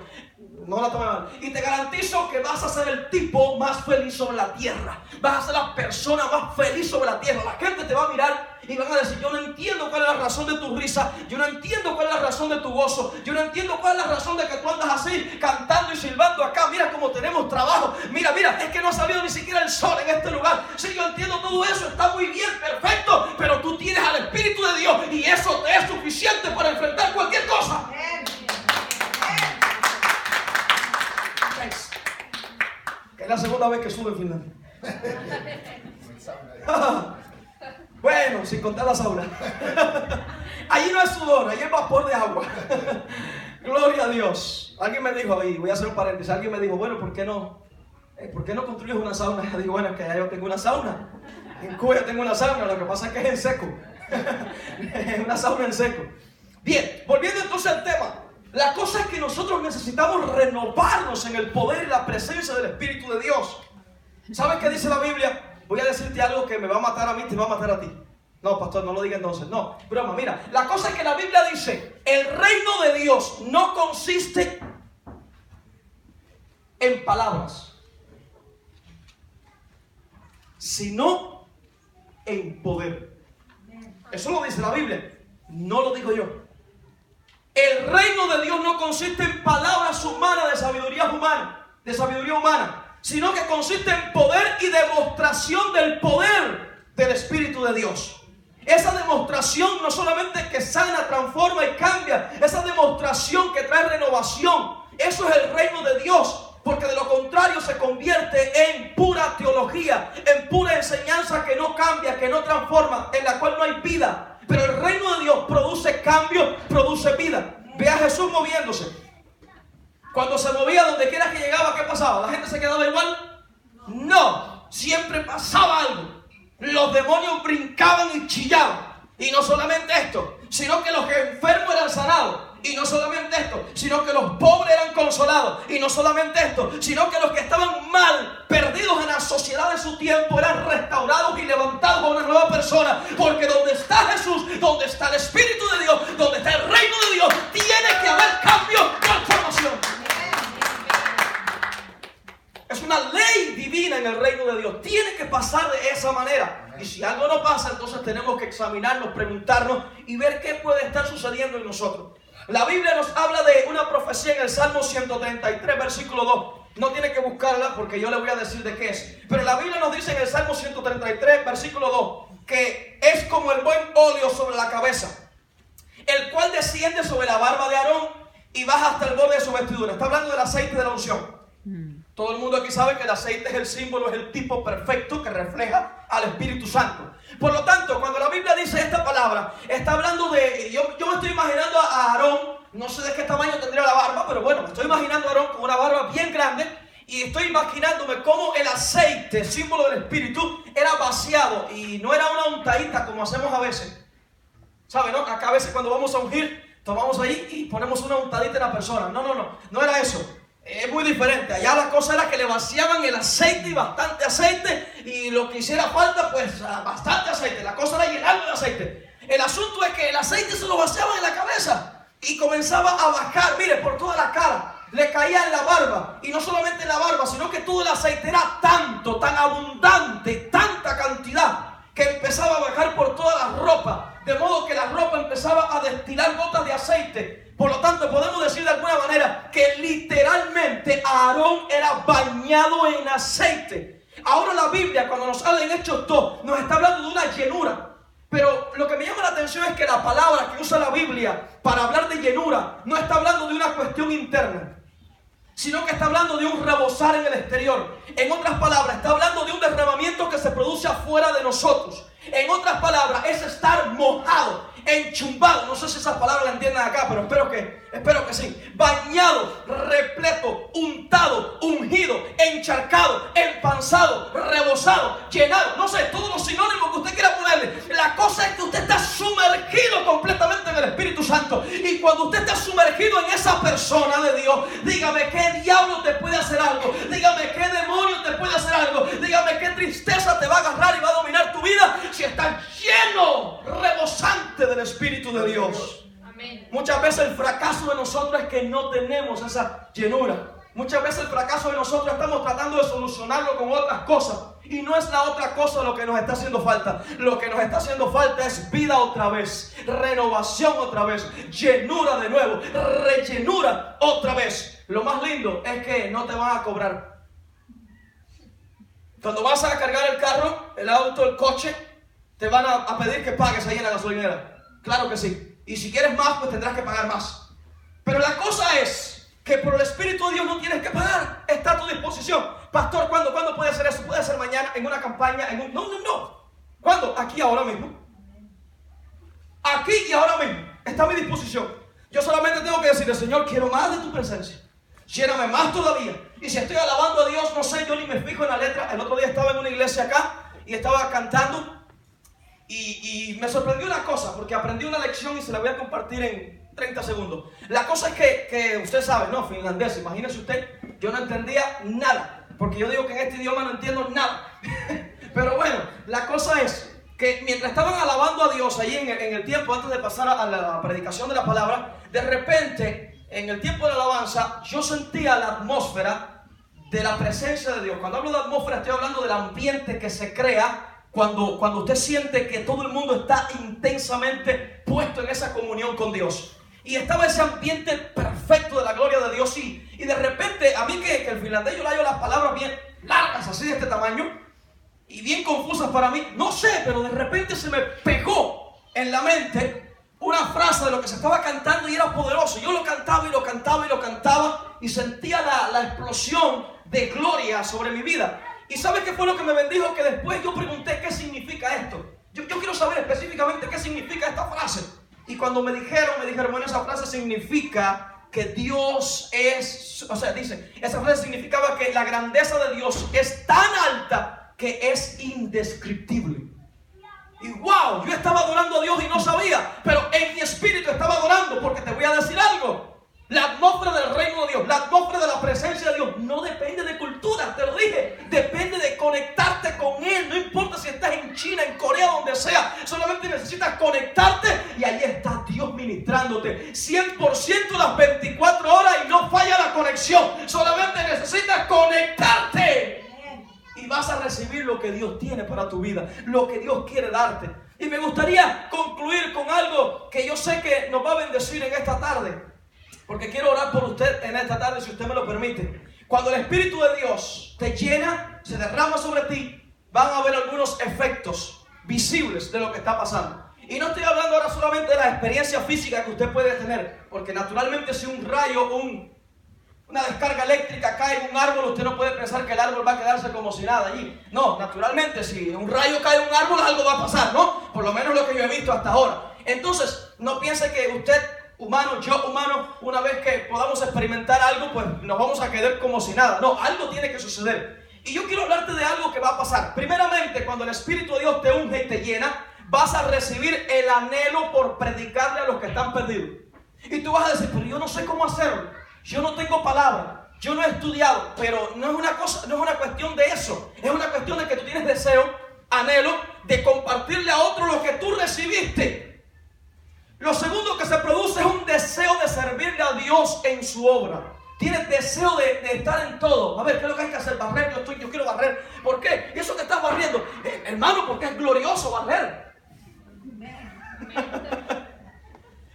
no la tome mal, y te garantizo que vas a ser el tipo más feliz sobre la tierra. Vas a ser la persona más feliz sobre la tierra. La gente te va a mirar y van a decir: yo no entiendo cuál es la razón de tu risa, yo no entiendo cuál es la razón de tu gozo, yo no entiendo cuál es la razón de que tú andas así cantando y silbando acá. Mira cómo tenemos trabajo, mira, es que no ha salido ni siquiera el sol en este lugar. Sí, yo entiendo todo eso, está muy bien, perfecto, pero tú tienes al Espíritu de Dios y eso te es suficiente para enfrentar cualquier cosa. Que es la segunda vez que sube en Finlandia. Bueno, sin contar la sauna. Allí no es sudor, allí es vapor de agua. Gloria a Dios. Alguien me dijo, y voy a hacer un paréntesis, alguien me dijo: bueno, ¿por qué no construyes una sauna? Yo digo: bueno, es que ya yo tengo una sauna. En Cuba yo tengo una sauna, lo que pasa es que es en seco. Es una sauna en seco. Bien, volviendo entonces al tema. La cosa es que nosotros necesitamos renovarnos en el poder y la presencia del Espíritu de Dios. ¿Sabes qué dice la Biblia? Voy a decirte algo que me va a matar a mí y te va a matar a ti. No, pastor, no lo diga entonces. No, broma, mira. La cosa es que la Biblia dice: el reino de Dios no consiste en palabras, sino en poder. Eso lo dice la Biblia, no lo digo yo. El reino de Dios no consiste en palabras humanas, de sabiduría humana, sino que consiste en poder y demostración del poder del Espíritu de Dios. Esa demostración no solamente que sana, transforma y cambia, esa demostración que trae renovación. Eso es el reino de Dios, porque de lo contrario se convierte en pura teología, en pura enseñanza que forma en la cual no hay vida. Pero el reino de Dios produce cambio, produce vida. Ve a Jesús moviéndose. Cuando se movía donde quiera que llegaba, ¿qué pasaba? ¿La gente se quedaba igual? No, siempre pasaba algo. Los demonios brincaban y chillaban. Y no solamente esto, sino que los enfermos eran sanados. Y no solamente esto, sino que los pobres eran consolados. Y no solamente esto, sino que los que estaban mal, perdidos en la sociedad de su tiempo, eran restaurados y levantados a una nueva persona. Porque donde está Jesús, donde está el Espíritu de Dios, donde está el reino de Dios, tiene que haber cambio, transformación. Es una ley divina en el reino de Dios. Tiene que pasar de esa manera. Y si algo no pasa, entonces tenemos que examinarnos, preguntarnos y ver qué puede estar sucediendo en nosotros. La Biblia nos habla de una profecía en el Salmo 133, versículo 2. No tiene que buscarla porque yo le voy a decir de qué es. Pero la Biblia nos dice en el Salmo 133, versículo 2, que es como el buen óleo sobre la cabeza, el cual desciende sobre la barba de Aarón y baja hasta el borde de su vestidura. Está hablando del aceite de la unción. Todo el mundo aquí sabe que el aceite es el símbolo, es el tipo perfecto que refleja al Espíritu Santo. Por lo tanto, cuando la Biblia dice esta palabra, está hablando de... Yo me estoy imaginando a Aarón, no sé de qué tamaño tendría la barba, pero bueno, me estoy imaginando a Aarón con una barba bien grande y estoy imaginándome cómo el aceite, símbolo del Espíritu, era vaciado y no era una untadita como hacemos a veces. ¿Sabe, no? Acá a veces cuando vamos a ungir, tomamos ahí y ponemos una untadita en la persona. No era eso. Es muy diferente. Allá la cosa era que le vaciaban el aceite y bastante aceite, y lo que hiciera falta, pues bastante aceite. La cosa era llenarlo de aceite. El asunto es que el aceite se lo vaciaban en la cabeza y comenzaba a bajar, mire, por toda la cara. Le caía en la barba, y no solamente en la barba, sino que todo el aceite era tanto, tan abundante, tanta cantidad, que empezaba a bajar por toda la ropa, de modo que la ropa empezaba a destilar gotas de aceite. Por lo tanto, podemos decir de alguna manera que literalmente Aarón era bañado en aceite. Ahora la Biblia, cuando nos habla en Hechos 2, nos está hablando de una llenura. Pero lo que me llama la atención es que la palabra que usa la Biblia para hablar de llenura no está hablando de una cuestión interna, sino que está hablando de un rebosar en el exterior. En otras palabras, está hablando de un derramamiento que se produce afuera de nosotros. En otras palabras, es estar mojado, enchumbado. No sé si esas palabras la entiendan acá, pero espero que sí. Bañado, repleto, untado, ungido, encharcado, empanzado, rebosado, llenado. No sé, todos los sinónimos que usted quiera ponerle. La cosa es que usted está sumergido completamente en el Espíritu Santo. Y cuando usted está sumergido en esa persona de Dios, dígame qué diablo te puede hacer algo. Dígame qué demonio te puede hacer algo. Dígame qué tristeza te va a agarrar y va a dominar tu vida si estás lleno, rebosante del Espíritu de Dios. Amén. Muchas veces el fracaso de nosotros es que no tenemos esa llenura. Muchas veces el fracaso de nosotros estamos tratando de solucionarlo con otras cosas. Y no es la otra cosa lo que nos está haciendo falta. Lo que nos está haciendo falta es vida otra vez, renovación otra vez, llenura de nuevo, rellenura otra vez. Lo más lindo es que no te van a cobrar. Cuando vas a cargar el carro, el auto, el coche, te van a pedir que pagues ahí en la gasolinera. Claro que sí. Y si quieres más, pues tendrás que pagar más. Pero la cosa es que por el Espíritu de Dios no tienes que pagar. Está a tu disposición. Pastor, ¿cuándo puede ser eso? ¿Puede ser mañana, en una campaña? No. ¿Cuándo? Aquí, ahora mismo. Aquí y ahora mismo. Está a mi disposición. Yo solamente tengo que decirle, Señor, quiero más de tu presencia. Lléname más todavía. Y si estoy alabando a Dios, no sé, yo ni me fijo en la letra. El otro día estaba en una iglesia acá y estaba cantando. Y me sorprendió una cosa, porque aprendí una lección y se la voy a compartir en 30 segundos. La cosa es que usted sabe, ¿no? Finlandés, imagínese usted, yo no entendía nada, porque yo digo que en este idioma no entiendo nada. Pero bueno, la cosa es que mientras estaban alabando a Dios ahí en el tiempo antes de pasar a la predicación de la palabra, de repente, en el tiempo de la alabanza, yo sentía la atmósfera de la presencia de Dios. Cuando hablo de atmósfera, estoy hablando del ambiente que se crea cuando usted siente que todo el mundo está intensamente puesto en esa comunión con Dios. Y estaba ese ambiente perfecto de la gloria de Dios. Y de repente, a mí que el finlandés yo le hallo las palabras bien largas, así de este tamaño, y bien confusas para mí. No sé, pero de repente se me pegó en la mente una frase de lo que se estaba cantando y era poderoso. Yo lo cantaba y lo cantaba y lo cantaba y sentía la explosión de gloria sobre mi vida. ¿Y sabes qué fue lo que me bendijo? Que después yo pregunté qué significa esto. Yo quiero saber específicamente qué significa esta frase. Y cuando me dijeron, bueno, esa frase significa que Dios es, o sea, dice, esa frase significaba que la grandeza de Dios es tan alta que es indescriptible. Y wow, yo estaba adorando a Dios y no sabía, pero en mi espíritu estaba adorando, porque te voy a decir algo. La atmósfera del reino de Dios, la atmósfera de la presencia de Dios no depende de cultura, te lo dije, depende de conectarte con Él. No importa si estás en China, en Corea, donde sea, solamente necesitas conectarte y ahí está Dios ministrándote 100% las 24 horas y no falla la conexión. Solamente necesitas conectarte y vas a recibir lo que Dios tiene para tu vida, lo que Dios quiere darte. Y me gustaría concluir con algo que yo sé que nos va a bendecir en esta tarde, porque quiero orar por usted en esta tarde, si usted me lo permite. Cuando el Espíritu de Dios te llena, se derrama sobre ti, van a haber algunos efectos visibles de lo que está pasando. Y no estoy hablando ahora solamente de la experiencia física que usted puede tener, porque naturalmente si un rayo, una descarga eléctrica cae en un árbol, usted no puede pensar que el árbol va a quedarse como si nada allí. No, naturalmente si un rayo cae en un árbol, algo va a pasar, ¿no? Por lo menos lo que yo he visto hasta ahora. Entonces, no piense que usted humano, yo humano, una vez que podamos experimentar algo, pues nos vamos a quedar como si nada. No, algo tiene que suceder. Y yo quiero hablarte de algo que va a pasar. Primeramente, cuando el Espíritu de Dios te unge y te llena, vas a recibir el anhelo por predicarle a los que están perdidos. Y tú vas a decir, pero yo no sé cómo hacerlo. Yo no tengo palabra. Yo no he estudiado. Pero no es una cosa, no es una cuestión de eso. Es una cuestión de que tú tienes deseo, anhelo de compartirle a otro lo que tú recibiste. Lo segundo que se produce es un deseo de servirle a Dios en su obra. Tienes deseo de estar en todo. A ver, ¿qué es lo que hay que hacer? Barrer, yo quiero barrer. ¿Por qué? Eso que estás barriendo, hermano, porque es glorioso barrer.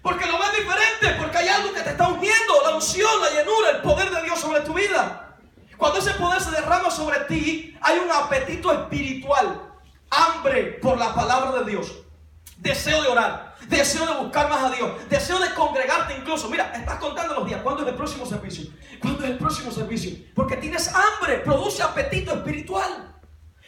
Porque lo ves diferente, porque hay algo que te está ungiendo, la unción, la llenura, el poder de Dios sobre tu vida. Cuando ese poder se derrama sobre ti, hay un apetito espiritual, hambre por la palabra de Dios, deseo de orar, deseo de buscar más a Dios, deseo de congregarte incluso. Mira, estás contando los días. ¿Cuándo es el próximo servicio? ¿Cuándo es el próximo servicio? Porque tienes hambre, produce apetito espiritual.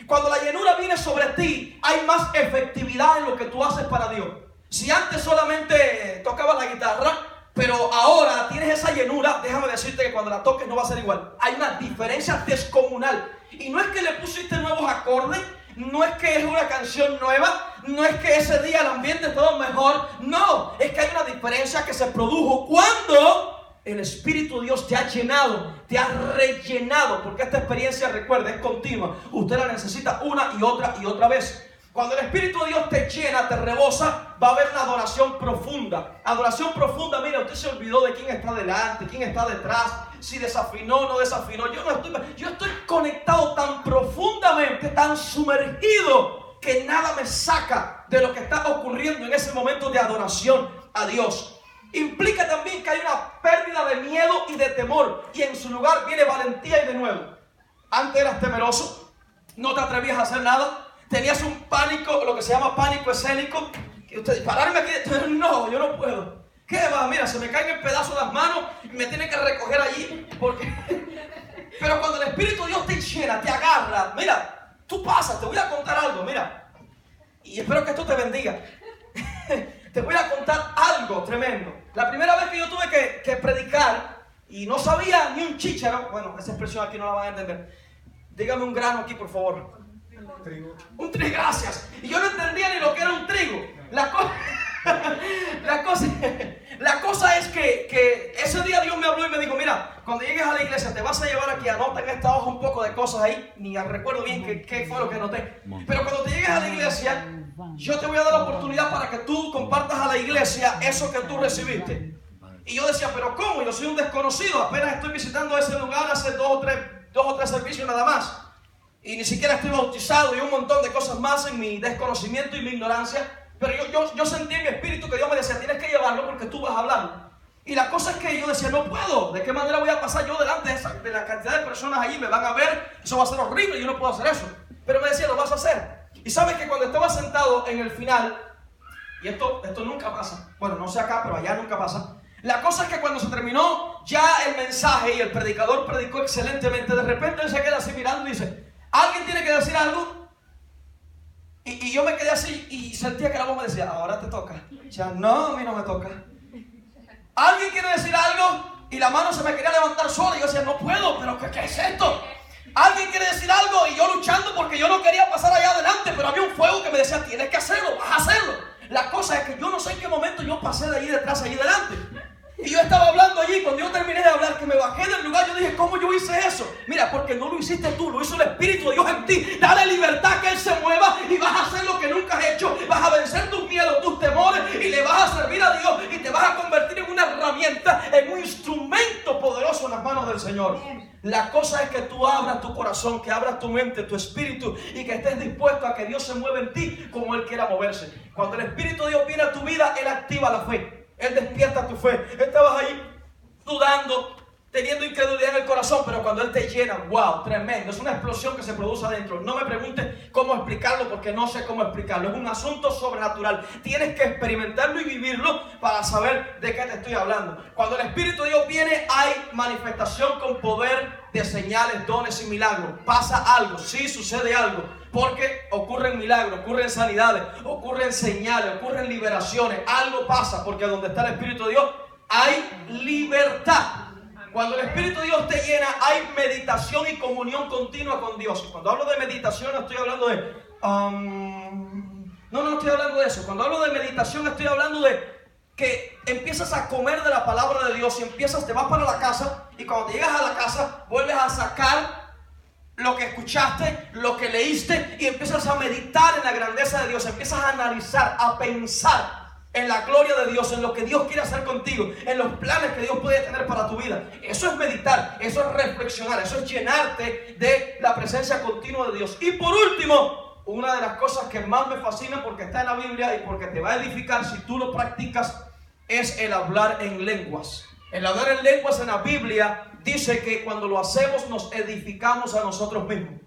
Cuando la llenura viene sobre ti, hay más efectividad en lo que tú haces para Dios. Si antes solamente tocabas la guitarra, pero ahora tienes esa llenura, déjame decirte que cuando la toques no va a ser igual. Hay una diferencia descomunal. Y no es que le pusiste nuevos acordes, no es que es una canción nueva, no es que ese día el ambiente es todo mejor. No, es que hay una diferencia que se produjo cuando el Espíritu de Dios te ha llenado, te ha rellenado. Porque esta experiencia, recuerda, es continua. Usted la necesita una y otra vez. Cuando el Espíritu de Dios te llena, te rebosa, va a haber una adoración profunda. Adoración profunda, mira, usted se olvidó de quién está delante, quién está detrás, si desafinó o no desafinó. Yo estoy conectado tan profundamente, tan sumergido, que nada me saca de lo que está ocurriendo en ese momento de adoración a Dios. Implica también que hay una pérdida de miedo y de temor, y en su lugar viene valentía y de nuevo. Antes eras temeroso, no te atrevías a hacer nada. Tenías un pánico, lo que se llama pánico escénico. Que usted, pararme aquí, no, yo no puedo. ¿Qué va? Mira, se me caen en pedazos las manos y me tienen que recoger allí. Pero cuando el Espíritu de Dios te llena, te agarra, mira, tú pasas, te voy a contar algo, mira. Y espero que esto te bendiga. Te voy a contar algo tremendo. La primera vez que yo tuve que predicar y no sabía ni un chícharo, bueno, esa expresión aquí no la van a entender. Dígame un grano aquí, por favor. Un trigo, gracias. Y yo no entendía ni lo que era un trigo. La cosa es que ese día Dios me habló y me dijo, mira, cuando llegues a la iglesia te vas a llevar aquí, anota en esta hoja un poco de cosas ahí. Ni recuerdo bien qué fue lo que anoté. Pero cuando te llegues a la iglesia, yo te voy a dar la oportunidad para que tú compartas a la iglesia eso que tú recibiste. Y yo decía, pero ¿cómo? Yo soy un desconocido, apenas estoy visitando ese lugar hace dos o tres servicios nada más. Y ni siquiera estoy bautizado y un montón de cosas más en mi desconocimiento y mi ignorancia. Pero yo sentí en mi espíritu que Dios me decía, tienes que llevarlo porque tú vas a hablar. Y la cosa es que yo decía, no puedo. ¿De qué manera voy a pasar yo delante de la cantidad de personas allí? Me van a ver, eso va a ser horrible, yo no puedo hacer eso. Pero me decía, lo vas a hacer. Y sabes que cuando estaba sentado en el final, y esto nunca pasa, bueno, no sé acá, pero allá nunca pasa. La cosa es que cuando se terminó ya el mensaje y el predicador predicó excelentemente, de repente él se queda así mirando y dice, ¿alguien tiene que decir algo? Y yo me quedé así y sentía que la voz me decía, ahora te toca. Ya, no, a mí no me toca. ¿Alguien quiere decir algo? Y la mano se me quería levantar sola y yo decía, no puedo, pero ¿qué es esto? Alguien quiere decir algo y yo luchando porque yo no quería pasar allá adelante, pero había un fuego que me decía, tienes que hacerlo, vas a hacerlo. La cosa es que yo no sé en qué momento yo pasé de allí detrás, allí delante. Y yo estaba hablando allí, cuando yo terminé de hablar, que me bajé del lugar, yo dije, ¿cómo yo hice eso? Mira, porque no lo hiciste tú, lo hizo el Espíritu de Dios en ti. Dale libertad que Él se mueva y vas a hacer lo que nunca has hecho. Vas a vencer tus miedos, tus temores y le vas a servir a Dios y te vas a convertir en una herramienta, en un instrumento poderoso en las manos del Señor. La cosa es que tú abras tu corazón, que abras tu mente, tu espíritu y que estés dispuesto a que Dios se mueva en ti como Él quiera moverse. Cuando el Espíritu de Dios viene a tu vida, Él activa la fe. Él despierta tu fe. Estabas ahí dudando, teniendo incredulidad en el corazón, pero cuando Él te llena, wow, tremendo. Es una explosión que se produce adentro. No me preguntes cómo explicarlo porque no sé cómo explicarlo. Es un asunto sobrenatural. Tienes que experimentarlo y vivirlo para saber de qué te estoy hablando. Cuando el Espíritu de Dios viene, hay manifestación con poder de señales, dones y milagros. Pasa algo, sí sucede algo. Porque ocurren milagros, ocurren sanidades, ocurren señales, ocurren liberaciones. Algo pasa porque donde está el Espíritu de Dios hay libertad. Cuando el Espíritu de Dios te llena, hay meditación y comunión continua con Dios. Cuando hablo de meditación, no estoy hablando de... No estoy hablando de eso. Cuando hablo de meditación, estoy hablando de que empiezas a comer de la palabra de Dios y te vas para la casa y cuando llegas a la casa, vuelves a sacar lo que escuchaste, lo que leíste y empiezas a meditar en la grandeza de Dios, empiezas a analizar, a pensar en la gloria de Dios, en lo que Dios quiere hacer contigo, en los planes que Dios puede tener para tu vida. Eso es meditar, eso es reflexionar, eso es llenarte de la presencia continua de Dios. Y por último, una de las cosas que más me fascina porque está en la Biblia y porque te va a edificar si tú lo practicas, es el hablar en lenguas. El hablar en lenguas en la Biblia dice que cuando lo hacemos nos edificamos a nosotros mismos.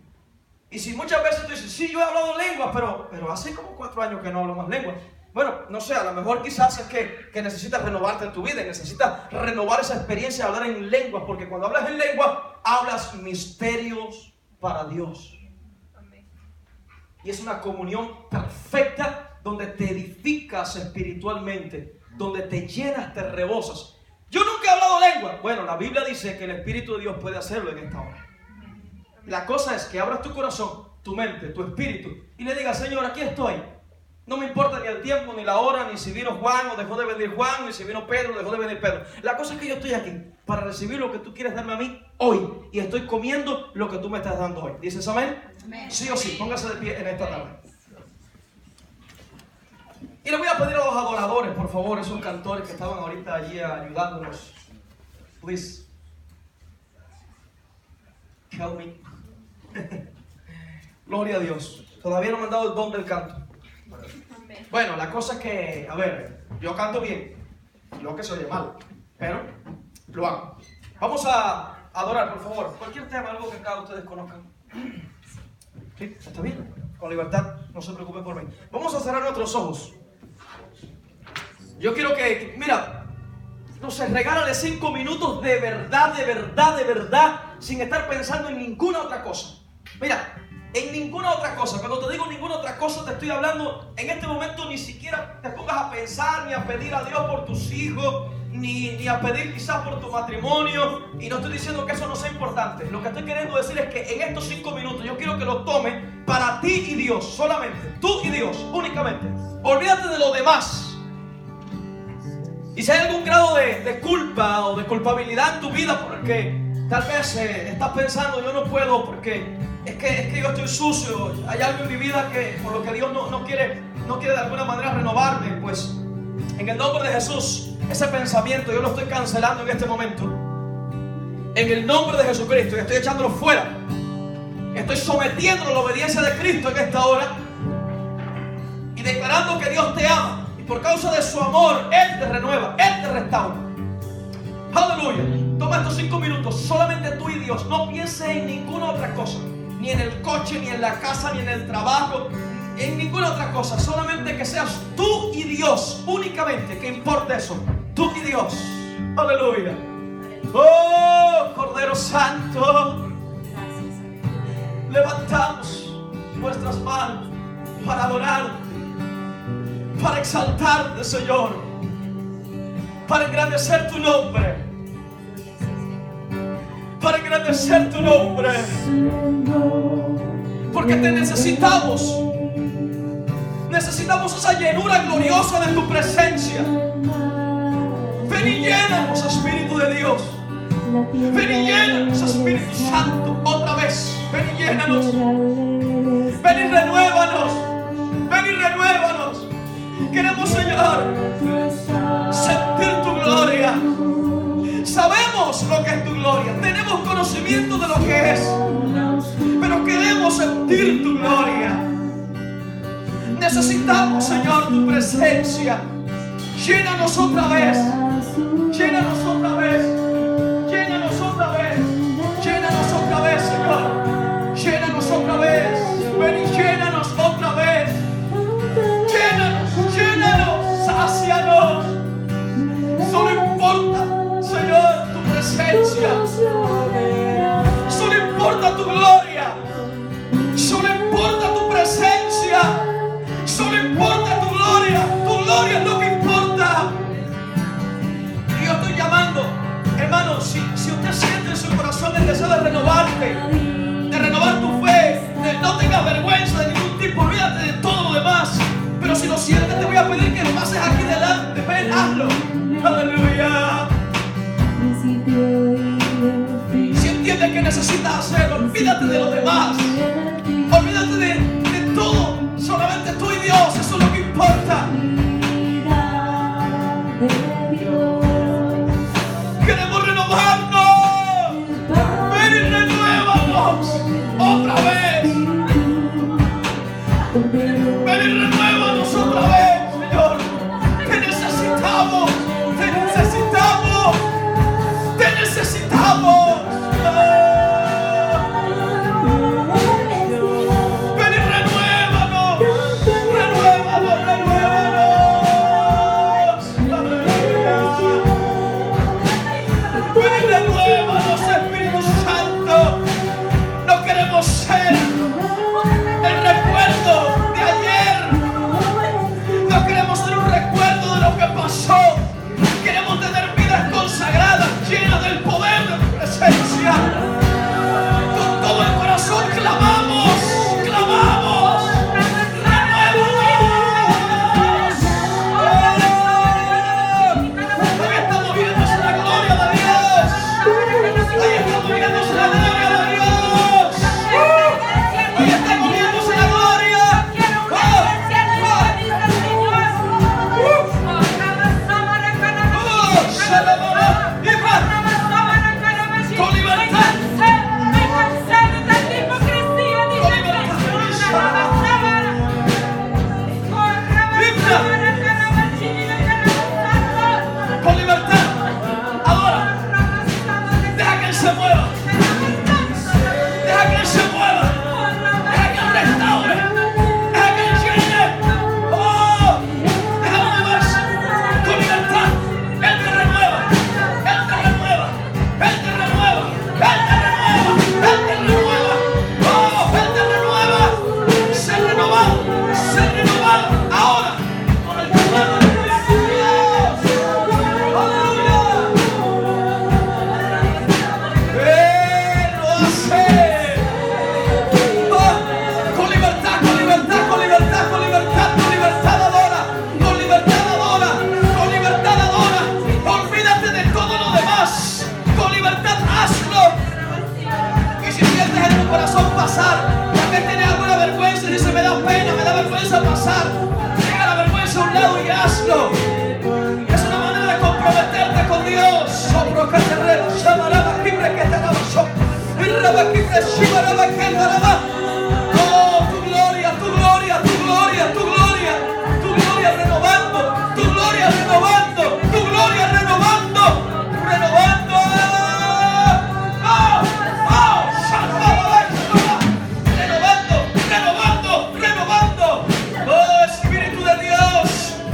Y si muchas veces tú dices, sí, yo he hablado lenguas, pero hace como 4 años que no hablo más lenguas. Bueno, no sé, a lo mejor quizás es que necesitas renovarte en tu vida, necesitas renovar esa experiencia de hablar en lenguas, porque cuando hablas en lenguas, hablas misterios para Dios. Y es una comunión perfecta donde te edificas espiritualmente, donde te llenas, te rebosas. Yo nunca he hablado lengua. Bueno, la Biblia dice que el Espíritu de Dios puede hacerlo en esta hora. La cosa es que abras tu corazón, tu mente, tu espíritu y le digas, Señor, aquí estoy. No me importa ni el tiempo, ni la hora, ni si vino Juan o dejó de venir Juan, ni si vino Pedro o dejó de venir Pedro. La cosa es que yo estoy aquí para recibir lo que tú quieres darme a mí hoy. Y estoy comiendo lo que tú me estás dando hoy. ¿Dices amén? Amén. Sí o sí, póngase de pie en esta tarde. Y le voy a pedir a los adoradores, por favor, esos cantores que estaban ahorita allí ayudándonos. Please. Help me. Gloria a Dios. Todavía no me han dado el don del canto. Bueno, la cosa es que, a ver, yo canto bien. Yo que soy de mal, pero lo hago. Vamos a adorar, por favor. Cualquier tema, algo que cada uno de ustedes conozcan. ¿Sí? ¿Está bien? Con libertad, no se preocupen por mí. Vamos a cerrar nuestros ojos. Yo quiero que, mira, no sé, regálale 5 minutos de verdad, sin estar pensando en ninguna otra cosa. Mira, en ninguna otra cosa. Cuando te digo ninguna otra cosa, te estoy hablando, en este momento ni siquiera te pongas a pensar, ni a pedir a Dios por tus hijos, ni a pedir quizás por tu matrimonio. Y no estoy diciendo que eso no sea importante. Lo que estoy queriendo decir es que en estos 5 minutos yo quiero que lo tomes para ti y Dios, solamente. Tú y Dios, únicamente. Olvídate de lo demás. Y si hay algún grado de culpa o de culpabilidad en tu vida porque tal vez estás pensando, yo no puedo porque es que yo estoy sucio, hay algo en mi vida que por lo que Dios no quiere de alguna manera renovarme, pues en el nombre de Jesús, ese pensamiento yo lo estoy cancelando en este momento. En el nombre de Jesucristo, y estoy echándolo fuera. Estoy sometiéndolo a la obediencia de Cristo en esta hora y declarando que Dios te ama. Por causa de su amor, Él te renueva, Él te restaura. Aleluya. Toma estos 5 minutos, solamente tú y Dios. No pienses en ninguna otra cosa. Ni en el coche, ni en la casa, ni en el trabajo. En ninguna otra cosa. Solamente que seas tú y Dios. Únicamente, que importa eso. Tú y Dios. Aleluya. Oh, Cordero Santo. Levantamos nuestras manos. para adorarte, para exaltarte, Señor, para engrandecer tu nombre, para engrandecer tu nombre, porque te necesitamos. Necesitamos esa llenura gloriosa de tu presencia. Ven y llénanos, Espíritu de Dios. Ven y llénanos, Espíritu Santo, otra vez. Ven y llénanos. Ven y renuévanos. Ven y renuévanos. Queremos, Señor, sentir tu gloria. Sabemos lo que es tu gloria. Tenemos conocimiento de lo que es. Pero queremos sentir tu gloria. Necesitamos, Señor, tu presencia. Llénanos otra vez. Llénanos otra vez. Llénanos otra vez. Llénanos otra vez, Señor. Llénanos otra vez. Ven y llénanos otra vez. Llénanos, llénanos, sácianos. Solo importa, Señor, tu presencia. Solo importa tu gloria. Solo importa tu presencia. Solo importa tu gloria. Tu gloria es lo que importa. Y yo estoy llamando, hermano, si usted siente en su corazón el deseo de renovarte, de renovar tu fe, no tengas vergüenza de ningún tipo, olvídate de todo lo demás. Pero si lo sientes, te voy a pedir que lo pases aquí delante. Ven, hazlo. Aleluya. Si entiendes que necesitas hacerlo, olvídate de lo demás. Olvídate de todo. Solamente tú y Dios, eso es lo que importa. Queremos renovarnos. Ven y renuévanos otra vez. Ven y renuévanos otra vez, Señor. Te necesitamos. Te necesitamos. Te necesitamos. Ser el recuerdo de ayer. No queremos ser un recuerdo de lo que pasó. Queremos tener vidas consagradas, llenas del poder de tu presencia. Con todo el corazón clamamos, clamamos. Ahí está moviéndose la gloria de Dios. Ahí está moviéndose la gloria de Dios. Oh, tu gloria, tu gloria, tu gloria, tu gloria, tu gloria renovando, tu gloria renovando, tu gloria renovando, renovando. Oh, oh, renovando, renovando, renovando. Oh, Espíritu de Dios,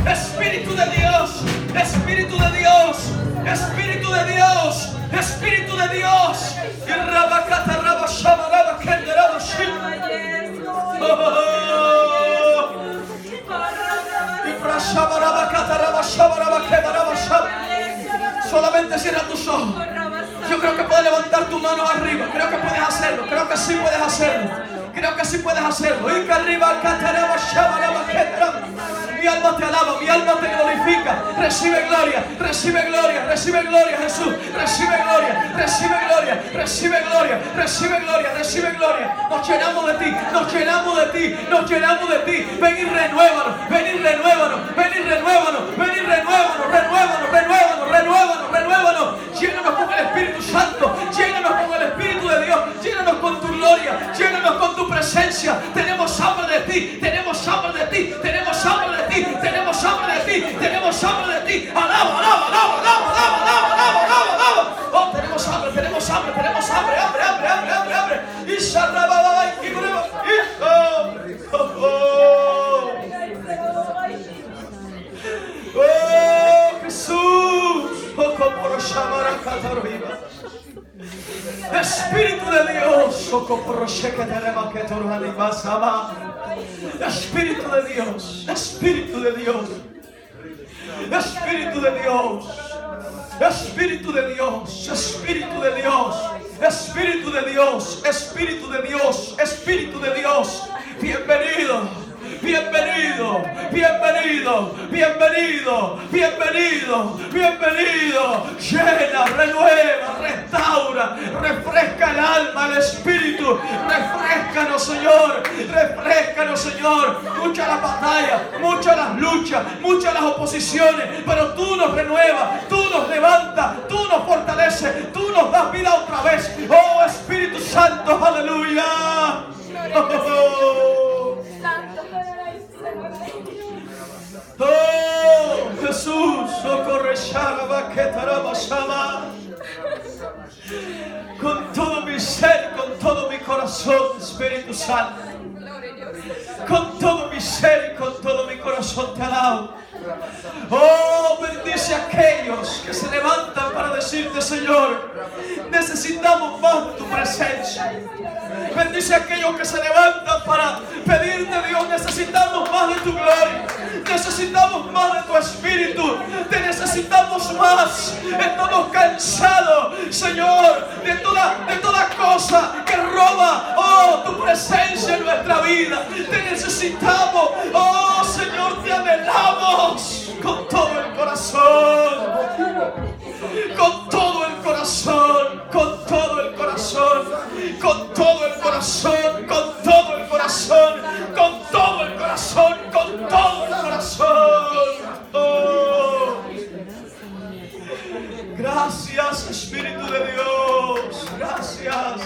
Espíritu de Dios, Espíritu de Dios, Espíritu de Dios, Espíritu de Dios. Solamente cierra tus ojos. Yo creo que puedes levantar tu mano arriba. Creo que puedes hacerlo. Creo que sí puedes hacerlo. Creo que sí puedes hacerlo. Y que arriba, mi alma te alaba, mi alma te glorifica. Recibe gloria, recibe gloria, recibe gloria, Jesús. Recibe gloria, recibe gloria, recibe gloria, recibe gloria, recibe gloria. Nos llenamos de ti, nos llenamos de ti, nos llenamos de ti. Ven y renuévanos, ven y renuévanos, ven y renuévanos, ven y renuévanos, renuévanos, renuévanos, renuévanos, renuévanos. Llénanos con el Espíritu Santo, llénanos con el Espíritu de Dios, llénanos con tu gloria, llénanos con tu presencia. Tenemos hambre de ti, tenemos hambre de ti, tenemos hambre de ti, tenemos hambre de ti, tenemos hambre de ti. Alaba, alaba, alaba, alaba, alaba, alaba, alaba, alaba. Oh, tenemos hambre, tenemos hambre, tenemos hambre, hambre, hambre, hambre, hambre, hambre. Y sharrababa y prueba. Oh, Jesús. Oh, como llamar a Catarriba. Espíritu de Dios, Espíritu de Dios, Espíritu de Dios, Espíritu de Dios, Espíritu de Dios, Espíritu de Dios, Espíritu de Dios, Espíritu de Dios, Espíritu de Dios, bienvenido. Bienvenido, bienvenido, bienvenido, bienvenido, bienvenido. Llena, renueva, restaura, refresca el alma, el espíritu. Refrescanos, Señor, refrescanos, Señor. Muchas las batallas, muchas las luchas, muchas las oposiciones, pero tú nos renuevas, tú nos levantas, tú nos fortaleces, tú nos das vida otra vez. Oh, Espíritu Santo, aleluya. Oh, Jesús, socorre, con todo mi ser, con todo mi corazón, Espíritu Santo. Con todo mi ser y con todo mi corazón te alabo. Oh, bendice a aquellos que se levantan para decirte, Señor, necesitamos más de tu presencia. Bendice a aquellos que se levantan para pedirte, Dios, necesitamos más de tu gloria. Necesitamos más de tu espíritu. Te necesitamos más. Estamos cansados, Señor, de toda cosa que roba, oh, tu presencia en nuestra vida. Te necesitamos, oh, Señor, te anhelamos con todo el corazón. Con todo el corazón, con todo el corazón, con todo el corazón, con todo el corazón, con todo el corazón, con todo el corazón. Oh. Gracias, Espíritu de Dios. Gracias.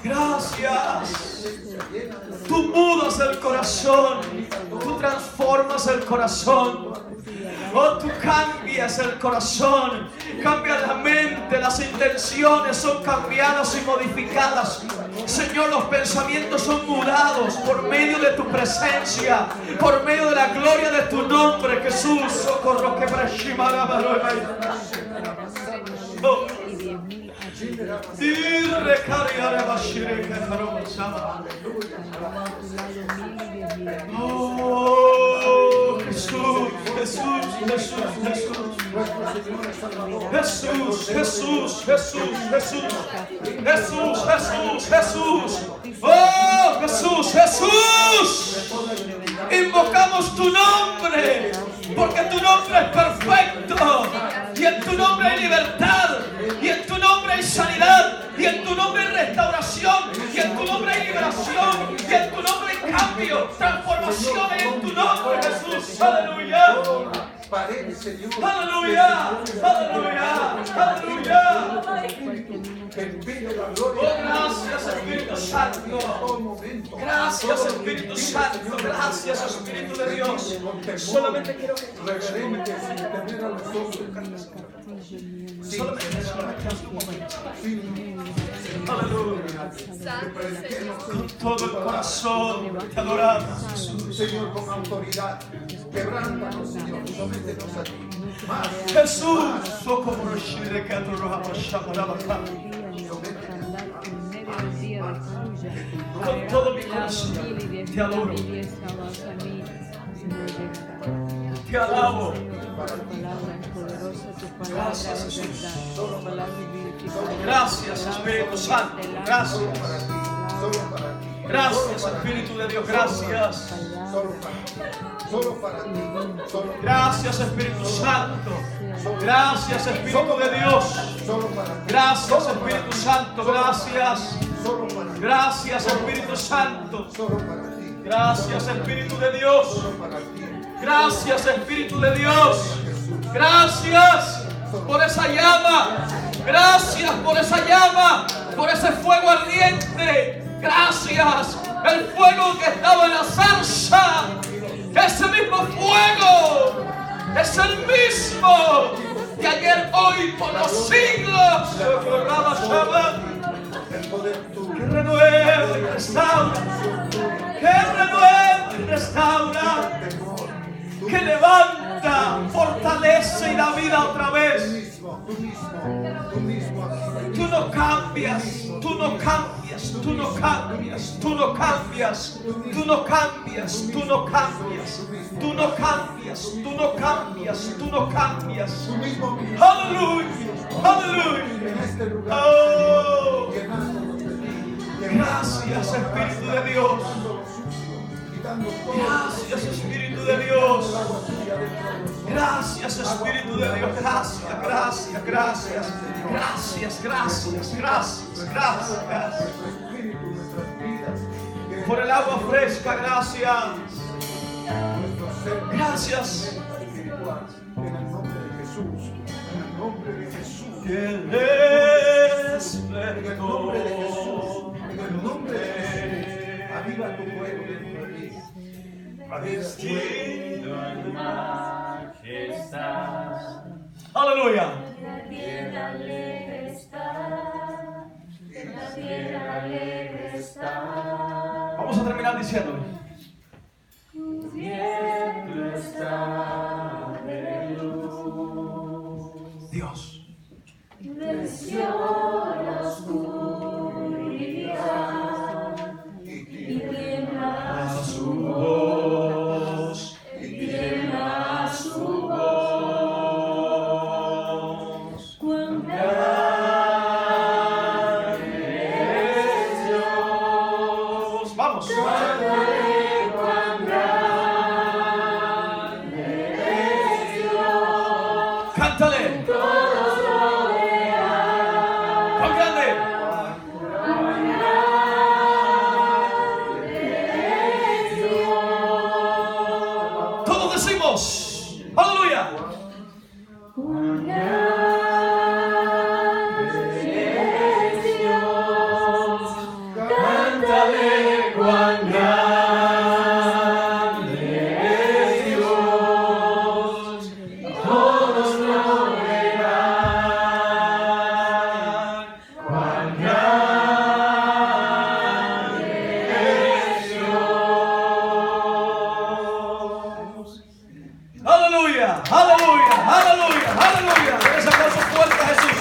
Gracias. Tú mudas el corazón. Tú transformas el corazón. Oh, tú cambias el corazón, cambias la mente, las intenciones son cambiadas y modificadas. Señor, los pensamientos son mudados por medio de tu presencia, por medio de la gloria de tu nombre, Jesús. Socorro que oh. Oh, Jesús, Jesús, Jesús, Jesús. Jesús, Jesús, Jesús, Jesús. Jesús, Jesús, Jesús. Oh, Jesús, Jesús. Invocamos tu nombre, porque tu nombre es perfecto. Y en tu nombre hay libertad. Y en tu nombre hay sanidad. Y en tu nombre hay restauración. Y en tu nombre hay liberación. Y en tu nombre hay cambio, transformación. Y en tu nombre, Jesús. Aleluya. Aleluya. Aleluya. Aleluya. Oh, gracias, Espíritu Santo. Gracias, Espíritu Santo. Gracias, Espíritu de Dios. Solamente quiero que solamente un momento. Aleluya. Con todo el corazón te adoramos, Jesús. Señor, con autoridad, quebrántanos, Señor, sométenos a ti. Jesús, socorro, shire que adoramos, shamarabaka. Con todo mi corazón te adoro. Te alabo. Gracias, Jesús. Gracias, Espíritu Santo. Gracias. Gracias, Espíritu de Dios. Gracias. Solo para ti. Gracias, Espíritu Santo. Gracias, Espíritu de Dios. Solo para ti. Gracias, Espíritu Santo. Gracias. Solo para ti. Gracias, Espíritu Santo. Solo para ti. Gracias, Espíritu de Dios. Solo para ti. Gracias, Espíritu de Dios. Gracias por esa llama. Gracias por esa llama. Por ese fuego ardiente. Gracias. El fuego que estaba en la zarza. Ese mismo fuego. Es el mismo. De ayer, hoy, por los siglos. El poder tuyo. Que renueva y restaura. Que renueva y restaura. Que levanta, fortalece y da vida otra vez. Tú no cambias, tú no cambias, tú no cambias, tú no cambias, tú no cambias, tú no cambias, tú no cambias, tú no cambias, tú no cambias. Aleluya, aleluya. Oh, gracias, Espíritu de Dios. Gracias, Espíritu de Dios. Gracias, Espíritu de Dios. Gracias, gracias, gracias. Gracias, gracias, gracias, gracias. Por el agua fresca, gracias. Gracias. En el nombre de Jesús. En el nombre de Jesús. En el nombre de Jesús. En el nombre de Jesús. Aviva tu fuego dentro de ti. Vestido en majestad. Aleluya. La tierra alegre está, la tierra alegre está. Vamos a terminar diciéndole. Cubierto está de luz. Dios. Venció la oscuridad y tiembla Su voz. y tiembla su voz. Cuán grande es Dios. Vamos. Cuán grande es Dios. Cántale. Todos lo verán. Cuán grande. Cuán grande es Dios. Todos decimos. Aleluya. Cuán grande es Dios. Cántale cuán grande es Dios. Todos lo verán. Cuán grande es Dios. Aleluya. Aleluya. Aleluya. Aleluya. Ese aplauso fuerte a Jesús.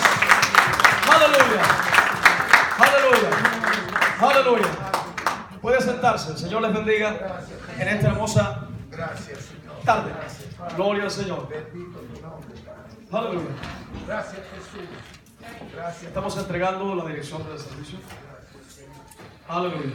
Aleluya. Aleluya. Aleluya. Puede sentarse. El Señor les bendiga en esta hermosa Gracias, Señor. tarde. Gloria al Señor. Bendito tu nombre, Padre. Aleluya. Gracias, Jesús. Gracias. Estamos entregando la dirección del servicio. Aleluya.